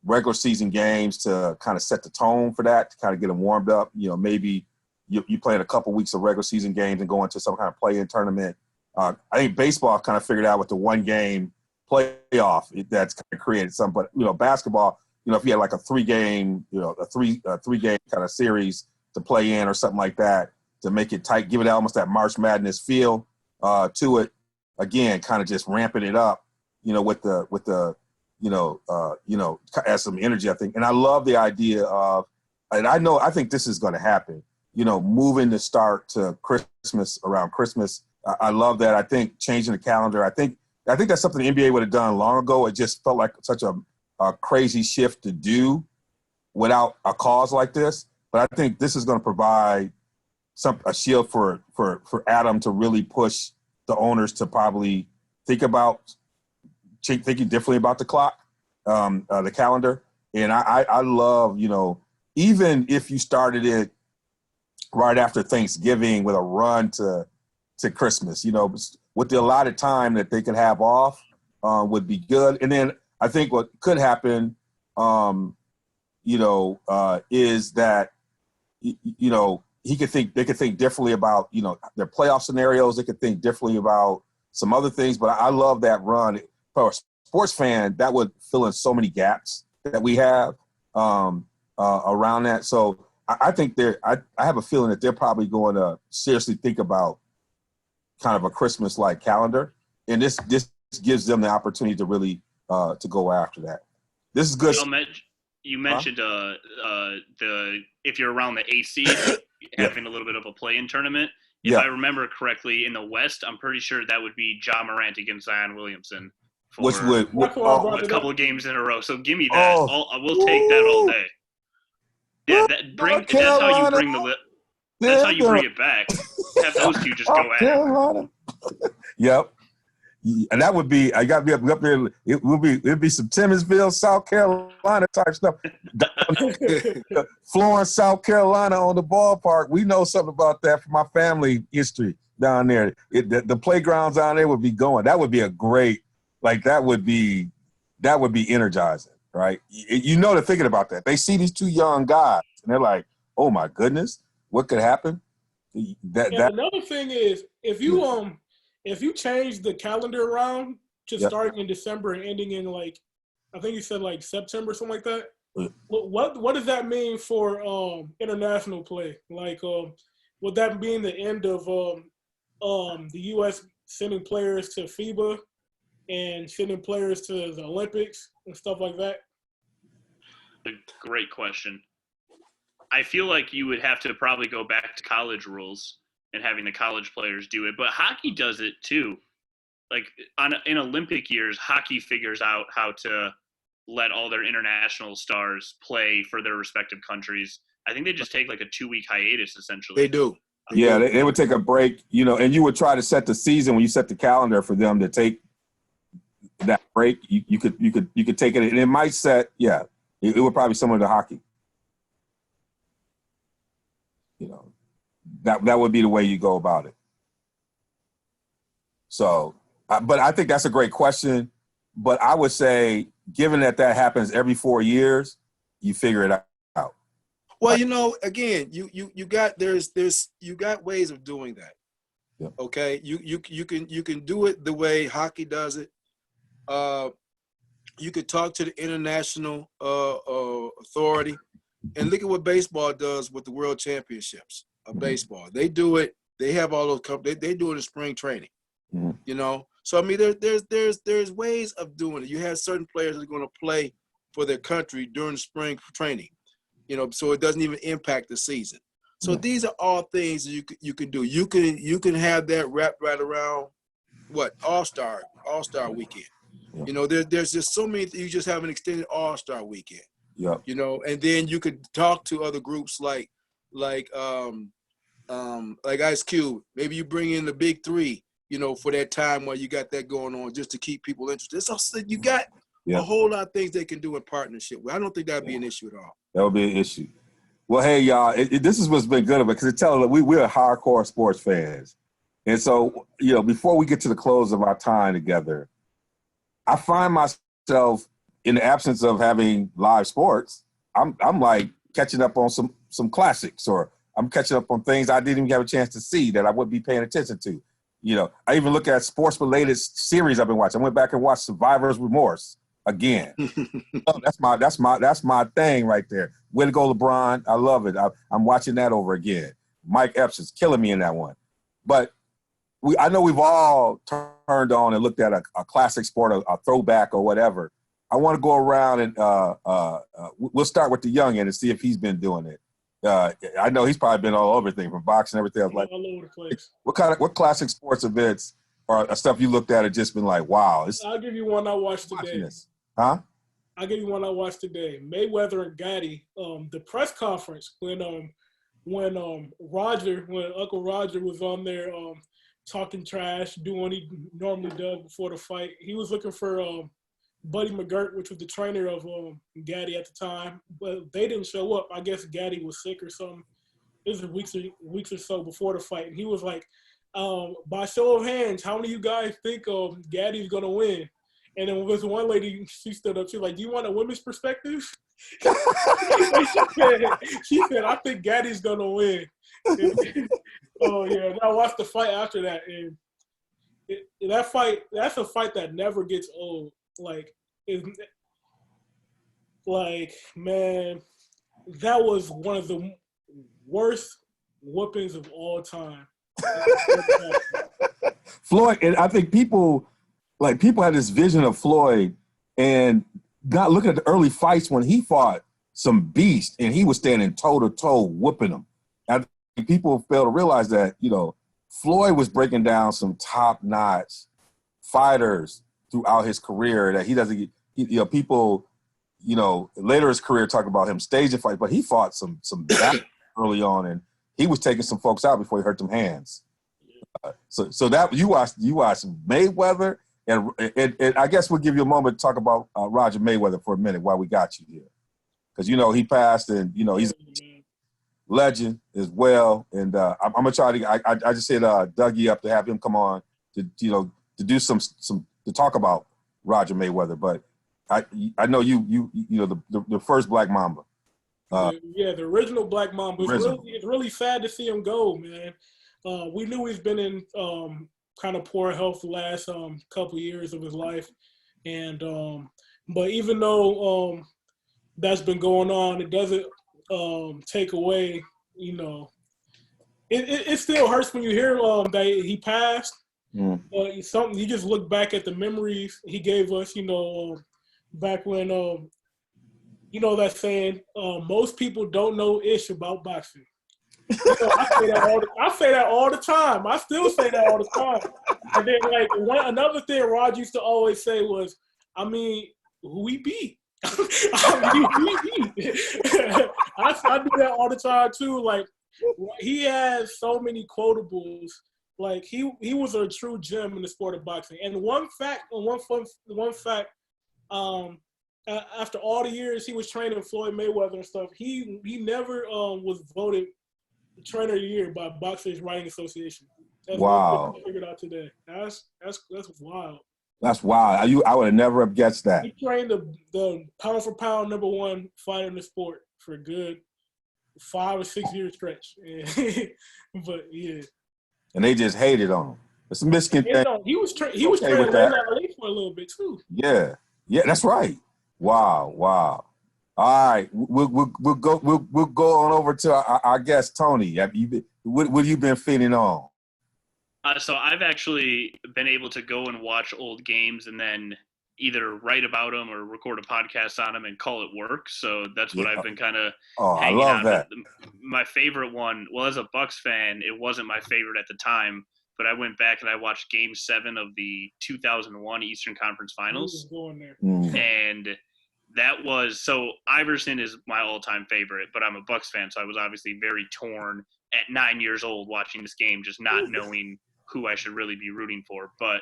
regular season games to kind of set the tone for that, to kind of get them warmed up. Maybe you playing a couple weeks of regular season games and go into some kind of play-in tournament. I think baseball kind of figured out with the 1-game playoff that's kind of created some. But basketball, if you had like a 3-game, a three-game kind of series to play in or something like that, to make it tight, give it almost that March Madness feel to it. Again, kind of just ramping it up, with the as some energy, I think. And I love the idea of, and I think this is going to happen, moving the start to Christmas, around Christmas. I love that. I think changing the calendar, I think that's something the NBA would have done long ago. It just felt like such a crazy shift to do without a cause like this. But I think this is going to provide a shield for Adam to really push the owners to probably thinking differently about the clock, the calendar. And I love, even if you started it right after Thanksgiving with a run to Christmas, with the allotted time that they could have off, would be good. And then I think what could happen, is that, they could think differently about, their playoff scenarios. They could think differently about some other things. But I love that run. For a sports fan, that would fill in so many gaps that we have around that. So I think I have a feeling that they're probably going to seriously think about kind of a Christmas-like calendar. And this gives them the opportunity to really to go after that. This is good. You mentioned if you're around the AC, having a little bit of a play-in tournament. If I remember correctly, in the West, I'm pretty sure that would be Ja Morant against Zion Williamson. for, Which would a couple of games in a row. So give me that. We'll take that all day. Yeah, that's how you bring that's how you bring it back. Have those two just go at it. Yep. And that would be, I got to be up there. It'd be some Timminsville, South Carolina type stuff. Florence, South Carolina on the ballpark. We know something about that from my family history down there. The playgrounds down there would be going. That would be a great, that would be energizing, right? They're thinking about that. They see these two young guys and they're like, oh my goodness, what could happen? Another thing is, if you change the calendar around to starting in December and ending in I think you said September, something like that. What does that mean for international play? Would that mean the end of the U.S. sending players to FIBA and sending players to the Olympics and stuff like that? A great question. I feel like you would have to probably go back to college rules and having the college players do it. But hockey does it too. In Olympic years, hockey figures out how to let all their international stars play for their respective countries. I think they just take a 2-week hiatus, essentially. They do. They would take a break, and you would try to set the season when you set the calendar for them to take that break. You could take it, and it might set, it would probably be similar to hockey. That would be the way you go about it. So, but I think that's a great question. But I would say, given that happens every 4 years, you figure it out. Well, again, you got ways of doing that. Yeah. Okay, you can do it the way hockey does it. You could talk to the international authority, and look at what baseball does with the World Championships of baseball. They do it. They have all those. They do it in spring training. Mm-hmm. So I mean, there's ways of doing it. You have certain players that are going to play for their country during spring training. So it doesn't even impact the season. So these are all things that you can do. You can have that wrapped right around All-Star weekend. Yeah. There's just so many. You just have an extended All-Star weekend. Yeah. And then you could talk to other groups like Ice Cube. Maybe you bring in the big three, for that time while you got that going on, just to keep people interested. So you got a whole lot of things they can do in partnership. I don't think that'd be an issue at all. That would be an issue. Well, hey, y'all, this is what's been good about it, because it tells us we're hardcore sports fans. And so, before we get to the close of our time together, I find myself, in the absence of having live sports, I'm catching up on some classics, or I'm catching up on things I didn't even have a chance to see that I would be paying attention to. I even look at sports-related series I've been watching. I went back and watched Survivor's Remorse again. That's my thing right there. Way to go, LeBron. I love it. I'm watching that over again. Mike Epps is killing me in that one. But I know we've all turned on and looked at a classic sport, a throwback or whatever. I want to go around and we'll start with the youngin' and see if he's been doing it. I know he's probably been all over everything, from boxing and everything. I was all over the place. What classic sports events or stuff you looked at and just been like, wow. I'll give you one I watched today. Huh? I'll give you one I watched today. Mayweather and Gotti, the press conference when Uncle Roger was on there talking trash, doing what he normally does before the fight. He was looking for Buddy McGirt, which was the trainer of Gotti at the time, but they didn't show up. I guess Gotti was sick or something. This was weeks or so before the fight, and he was like, by show of hands, how many of you guys think Gatti's gonna win? And then this one lady, she stood up. She was like, "Do you want a women's perspective?" she said, "I think Gatti's gonna win." Oh yeah, and I watched the fight after that, and that's a fight that never gets old. Man, that was one of the worst whoopings of all time. Floyd, and I think people had this vision of Floyd and not looking at the early fights when he fought some beast and he was standing toe to toe whooping them. I think people fail to realize that, Floyd was breaking down some top notch fighters throughout his career that he doesn't. People, later his career talk about him staging fights, but he fought some battles early on, and he was taking some folks out before he hurt them hands. So that you watched Mayweather, and I guess we'll give you a moment to talk about Roger Mayweather for a minute while we got you here, because he passed, and he's a legend as well. And I'm gonna try to. I just said Dougie up to have him come on to do some to talk about Roger Mayweather, but I know the first Black Mamba. The original Black Mamba. It's really sad to see him go, man. We knew he's been in kind of poor health the last couple years of his life, and but even though that's been going on, it doesn't take away. It still hurts when you hear that he passed. But it's something you just look back at the memories he gave us. Back when that saying, most people don't know ish about boxing. I say that all the time. I still say that all the time. And then another thing Rod used to always say was, who we beat. I do that all the time too. He has so many quotables. He was a true gem in the sport of boxing. And one fact, after all the years he was training Floyd Mayweather and stuff, he never was voted Trainer of the Year by Boxers Writing Association. That's wow. What I figured out today. That's wild. That's wild. I would have never have guessed that. He trained the pound for pound #1 fighter in the sport for a good 5 or 6 year stretch. But yeah. And they just hated on him. It's a Michigan thing. He was training with LA for a little bit too. Yeah, that's right. Wow. All right, we'll go on over to our guest Tony. What have you been feeding on? So I've actually been able to go and watch old games and then either write about them or record a podcast on them and call it work. So that's what I've been kind of hanging on. That. My favorite one, well, as a Bucks fan, it wasn't my favorite at the time, but I went back and I watched Game 7 of the 2001 Eastern Conference Finals. And that was – so Iverson is my all-time favorite, but I'm a Bucks fan, so I was obviously very torn at 9 years old watching this game, just not knowing who I should really be rooting for. But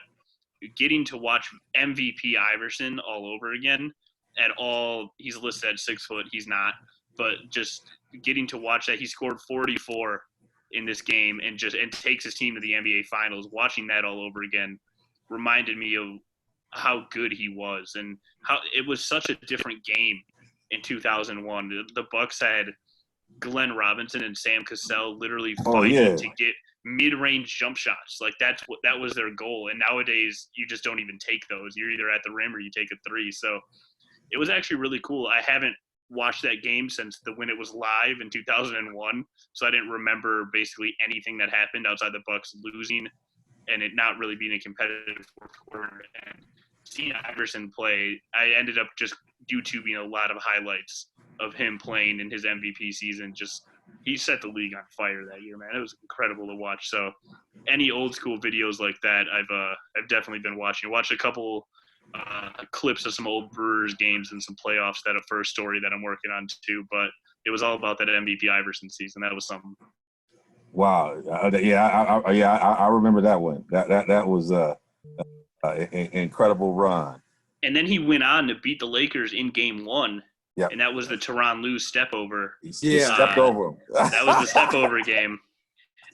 getting to watch MVP Iverson all over again at all – he's listed at 6 foot. He's not. But just getting to watch that, he scored 44 in this game and takes his team to the NBA Finals. Watching that all over again reminded me of how good he was and how it was such a different game in 2001. The Bucks had Glenn Robinson and Sam Cassell literally fighting to get mid-range jump shots. That was their goal. And nowadays you just don't even take those. You're either at the rim or you take a three. So it was actually really cool. I haven't watched that game since when it was live in 2001. So I didn't remember basically anything that happened outside the Bucks losing and it not really being a competitive fourth quarter. And seeing Iverson play, I ended up just YouTubing a lot of highlights of him playing in his MVP season. He set the league on fire that year, man. It was incredible to watch. So any old school videos like that, I've definitely been watching. I watched a couple clips of some old Brewers games and some playoffs. That a first story that I'm working on too, but it was all about that MVP Iverson season. That was something. Wow. I remember that one. That was an incredible run. And then he went on to beat the Lakers in Game 1. Yep. And that was the Tyronn Lue step over. He stepped over him. That was the step over game.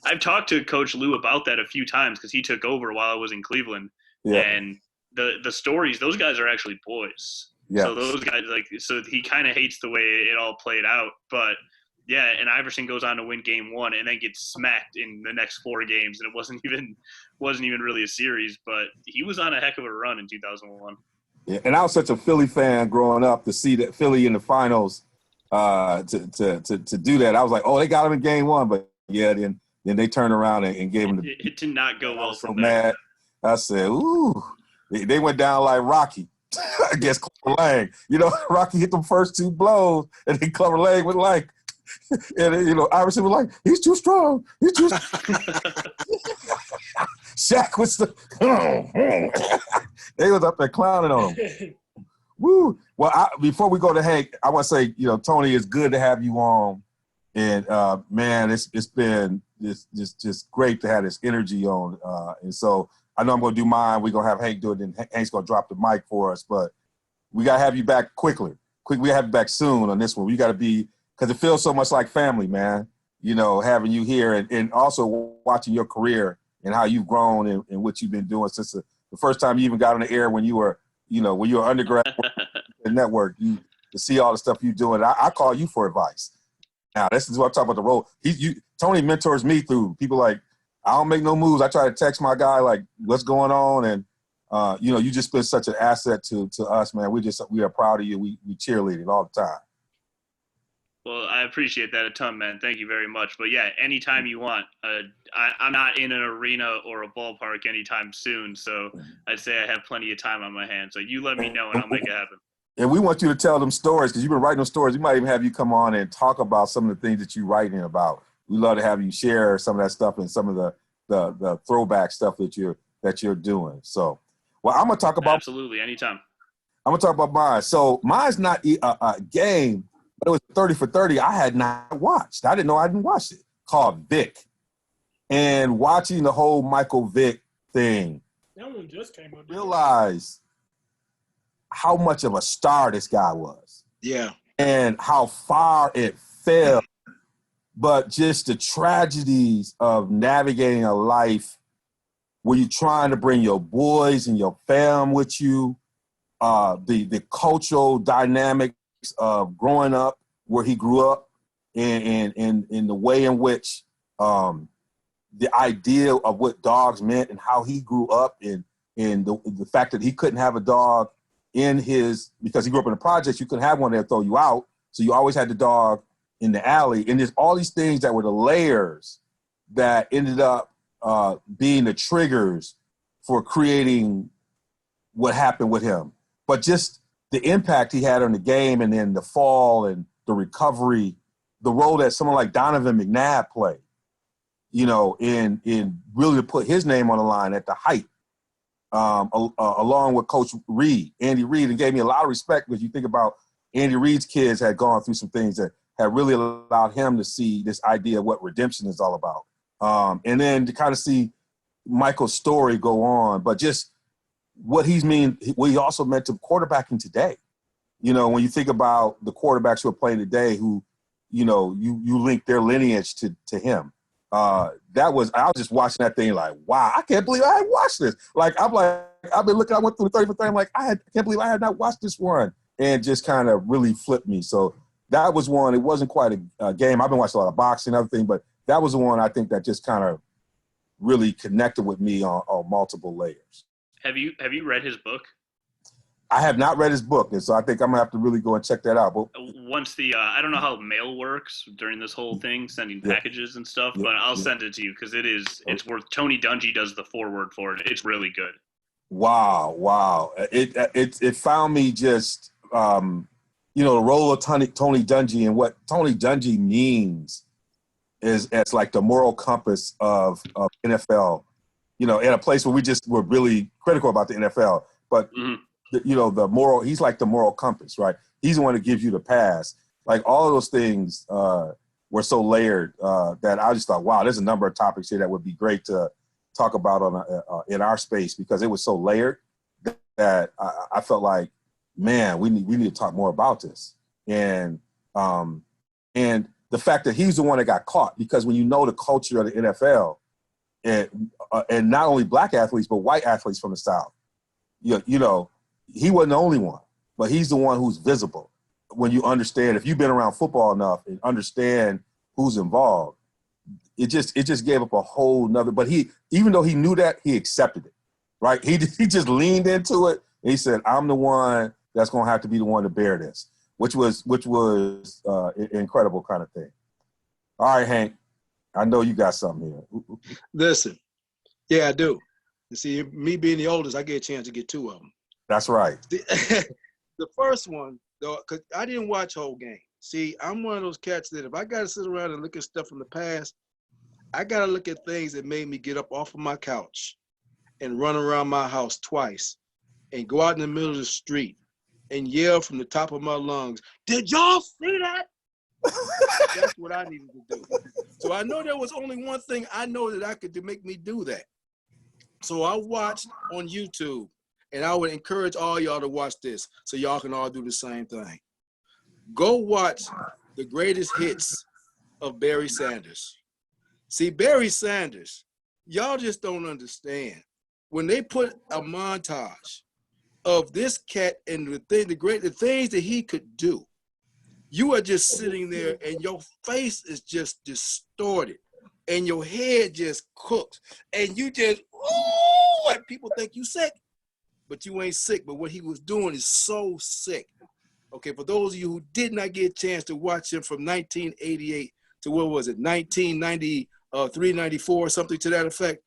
I've talked to Coach Lue about that a few times because he took over while I was in Cleveland. Yeah. And the stories, those guys are actually boys. Yeah. So those guys, so he kind of hates the way it all played out. But yeah, and Iverson goes on to win Game 1 and then gets smacked in the next 4 games, and it wasn't even really a series. But he was on a heck of a run in 2001. Yeah, and I was such a Philly fan growing up to see that Philly in the finals to do that. I was like, oh, they got him in Game 1, but yeah, then they turned around and gave him the. It did not go well for them. Mad. I said, ooh, they went down like Rocky against Clubber Lang. Rocky hit them first 2 blows, and then Clubber Lang was like. And Iverson was like, he's too strong. Shaq was they was up there clowning on him. Woo. Well, before we go to Hank, I want to say, Tony, it's good to have you on. And, man, it's been just great to have this energy on. And so I know I'm going to do mine. We're going to have Hank do it, and Hank's going to drop the mic for us. But we got to have you back quickly. We got to have you back soon on this one. We got to be – because it feels so much like family, man, having you here and also watching your career and how you've grown and what you've been doing since the first time you even got on the air when you were – when you were undergrad the network, to see all the stuff you're doing. I call you for advice. Now, this is what I'm talking about the role. Tony mentors me through people like, I don't make no moves. I try to text my guy, like, what's going on? And, you just been such an asset to us, man. We are proud of you. We cheerlead it all the time. Well, I appreciate that a ton, man. Thank you very much. But, yeah, anytime you want. I'm not in an arena or a ballpark anytime soon, so I'd say I have plenty of time on my hands. So you let me know, and I'll make it happen. And we want you to tell them stories because you've been writing those stories. We might even have you come on and talk about some of the things that you're writing about. We'd love to have you share some of that stuff and some of the throwback stuff that you're doing. So, well, I'm going to talk about – Absolutely, anytime. I'm going to talk about mine. So mine's not a game – but it was 30 for 30 I had not watched. I didn't know I didn't watch it, called Vic. And watching the whole Michael Vick thing, that one just came out. Realized how much of a star this guy was. Yeah. And how far it fell. But just the tragedies of navigating a life where you're trying to bring your boys and your fam with you, the cultural dynamics of growing up where he grew up, and the way in which the idea of what dogs meant and how he grew up, and the fact that he couldn't have a dog in his, because he grew up in the projects, you couldn't have one there throw you out, so you always had the dog in the alley. And there's all these things that were the layers that ended up being the triggers for creating what happened with him. But just the impact he had on the game, and then the fall and the recovery, the role that someone like Donovan McNabb played, in really to put his name on the line at the height, along with Coach Reed, Andy Reid, and gave me a lot of respect because you think about Andy Reid's kids had gone through some things that had really allowed him to see this idea of what redemption is all about. And then to kind of see Michael's story go on, but just what he also meant to quarterbacking today. When you think about the quarterbacks who are playing today, who, you link their lineage to him. I was just watching that thing like, wow, I can't believe I had watched this. I've been looking, I went through the 30 for 30, I'm like, I can't believe I had not watched this one, and just kind of really flipped me. So that was one. It wasn't quite a game. I've been watching a lot of boxing and other things, but that was the one I think that just kind of really connected with me on multiple layers. Have you read his book? I have not read his book, and so I think I'm gonna have to really go and check that out. But once I don't know how mail works during this whole thing, sending packages and stuff, but I'll send it to you because it's worth. Tony Dungy does the foreword for it. It's really good. Wow! It found me just the role of Tony Dungy, and what Tony Dungy means is as like the moral compass of NFL. In a place where we just were really critical about the NFL, but the moral, he's like the moral compass, right? He's the one that gives you the pass. Like all of those things were so layered that I just thought, wow, there's a number of topics here that would be great to talk about in our space, because it was so layered that I felt like, man, we need to talk more about this. And the fact that he's the one that got caught, because when you know the culture of the NFL, and not only black athletes, but white athletes from the South. He wasn't the only one, but he's the one who's visible. When you understand, if you've been around football enough and understand who's involved, it just gave up a whole nother, but even though he knew that, he accepted it, right? He just leaned into it, and he said, I'm the one that's going to have to be the one to bear this, which was an incredible kind of thing. All right, Hank. I know you got something here. Listen, yeah, I do. You see, me being the oldest, I get a chance to get two of them. That's right. The first one, though, because I didn't watch whole game. See, I'm one of those cats that if I got to sit around and look at stuff from the past, I got to look at things that made me get up off of my couch and run around my house twice and go out in the middle of the street and yell from the top of my lungs, "Did y'all see that?" That's what I needed to do. So I know there was only one thing I know that I could do, make me do that. So I watched on YouTube, and I would encourage all y'all to watch this so y'all can all do the same thing. Go watch the greatest hits of Barry Sanders. See, Barry Sanders, y'all just don't understand. When they put a montage of this cat and the things that he could do, you are just sitting there and your face is just distorted and your head just cooks and you just, ooh, and people think you sick, but you ain't sick. But what he was doing is so sick. Okay, for those of you who did not get a chance to watch him from 1988 to what was it, 1993, 94, something to that effect,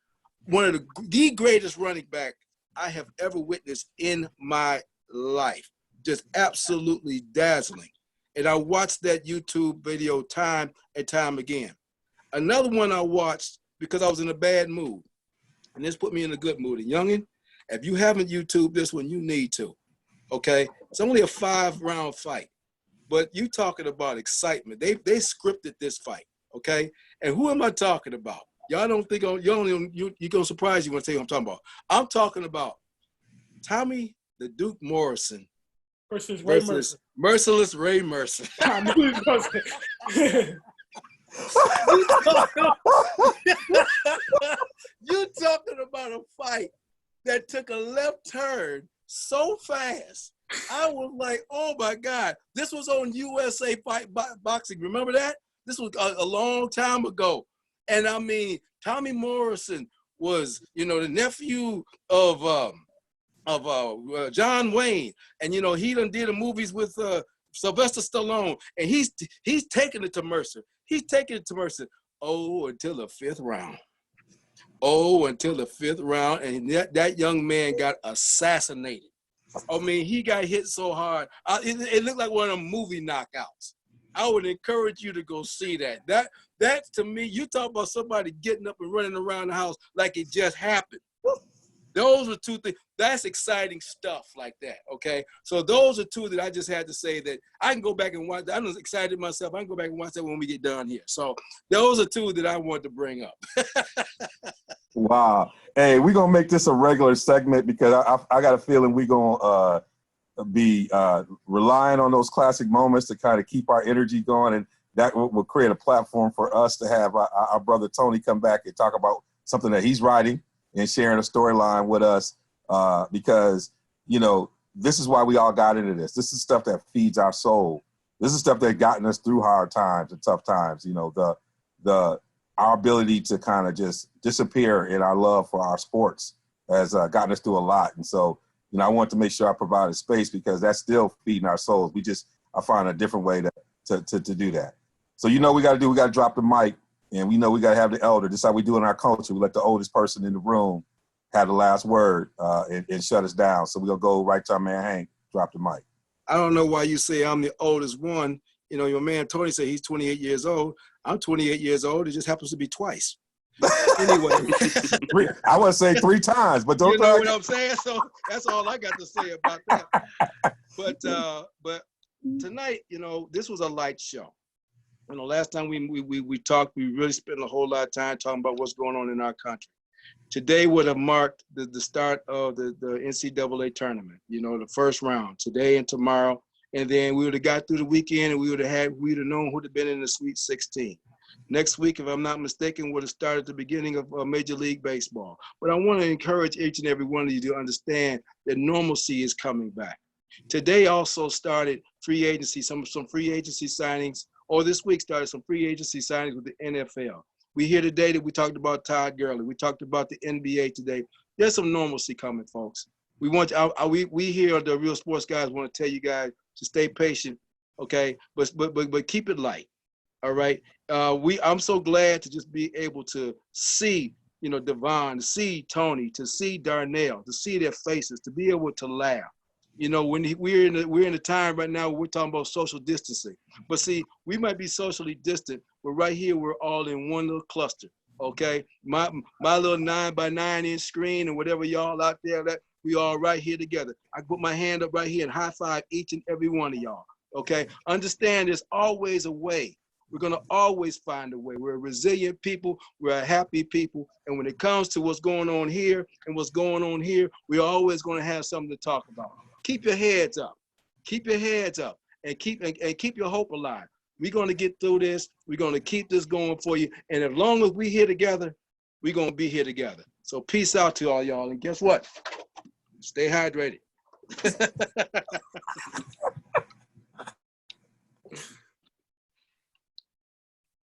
one of the greatest running back I have ever witnessed in my life. Just absolutely dazzling. And I watched that YouTube video time and time again. Another one I watched because I was in a bad mood. And this put me in a good mood. And youngin', if you haven't YouTube this one, you need to. Okay? It's only a 5-round fight. But you talking about excitement. They scripted this fight. Okay? And who am I talking about? Y'all don't think you're gonna surprise you when I tell you what I'm talking about. I'm talking about Tommy the Duke Morrison versus Ray Mercer. Merciless Ray Mercer. I knew he was gonna say. You talking about a fight that took a left turn so fast. I was like, oh my God. This was on USA Fight Boxing. Remember that? This was a long time ago. And I mean, Tommy Morrison was, the nephew of John Wayne. And, he done did the movies with Sylvester Stallone. And he's taking it to Mercer. He's taking it to Mercer. Oh, until the 5th round. And that young man got assassinated. I mean, he got hit so hard. It looked like one of them movie knockouts. I would encourage you to go see that. That to me, you talk about somebody getting up and running around the house like it just happened. Those are two things. That's exciting stuff like that, okay? So those are two that I just had to say that I can go back and watch. I'm excited myself. I can go back and watch that when we get done here. So those are two that I wanted to bring up. Wow. Hey, we're going to make this a regular segment because I got a feeling we're going to be relying on those classic moments to kind of keep our energy going, and that will create a platform for us to have our brother Tony come back and talk about something that he's writing and sharing a storyline with us because, this is why we all got into this. This is stuff that feeds our soul. This is stuff that gotten us through hard times and tough times. Our ability to kind of just disappear in our love for our sports has gotten us through a lot. And so, I want to make sure I provided space because that's still feeding our souls. I find a different way to do that. So, we got to drop the mic, and we know we got to have the elder. This is how we do in our culture. We let the oldest person in the room have the last word and shut us down. So we're going to go right to our man Hank, drop the mic. I don't know why you say I'm the oldest one. Your man Tony said he's 28 years old. I'm 28 years old. It just happens to be twice. Anyway. I would say 3 times, but don't. You know what I'm saying? So that's all I got to say about that. But tonight, this was a light show. Last time we talked, we really spent a whole lot of time talking about what's going on in our country. Today would have marked the start of the NCAA tournament, the first round, today and tomorrow. And then we would have got through the weekend and we'd have known who would have been in the Sweet 16. Next week, if I'm not mistaken, would have started the beginning of Major League Baseball. But I want to encourage each and every one of you to understand that normalcy is coming back. Today also started free agency, some free agency signings, or this week started some free agency signings with the NFL. We hear today that we talked about Todd Gurley. We talked about the NBA today. There's some normalcy coming, folks. We here, the Real Sports Guys, want to tell you guys to stay patient, okay? But keep it light, all right? I'm so glad to just be able to see, DeVon, to see Tony, to see Darnell, to see their faces, to be able to laugh. When we're in a time right now where we're talking about social distancing. But see, we might be socially distant, but right here we're all in one little cluster. Okay, my little 9x9 screen and whatever y'all out there, that we all right here together. I put my hand up right here and high five each and every one of y'all. Okay, understand there's always a way. We're gonna always find a way. We're a resilient people. We're a happy people. And when it comes to what's going on here and what's going on here, we're always gonna have something to talk about. Keep your heads up. Keep your heads up and keep your hope alive. We're gonna get through this. We're gonna keep this going for you. And as long as we're here together, we're gonna be here together. So peace out to all y'all. And guess what? Stay hydrated.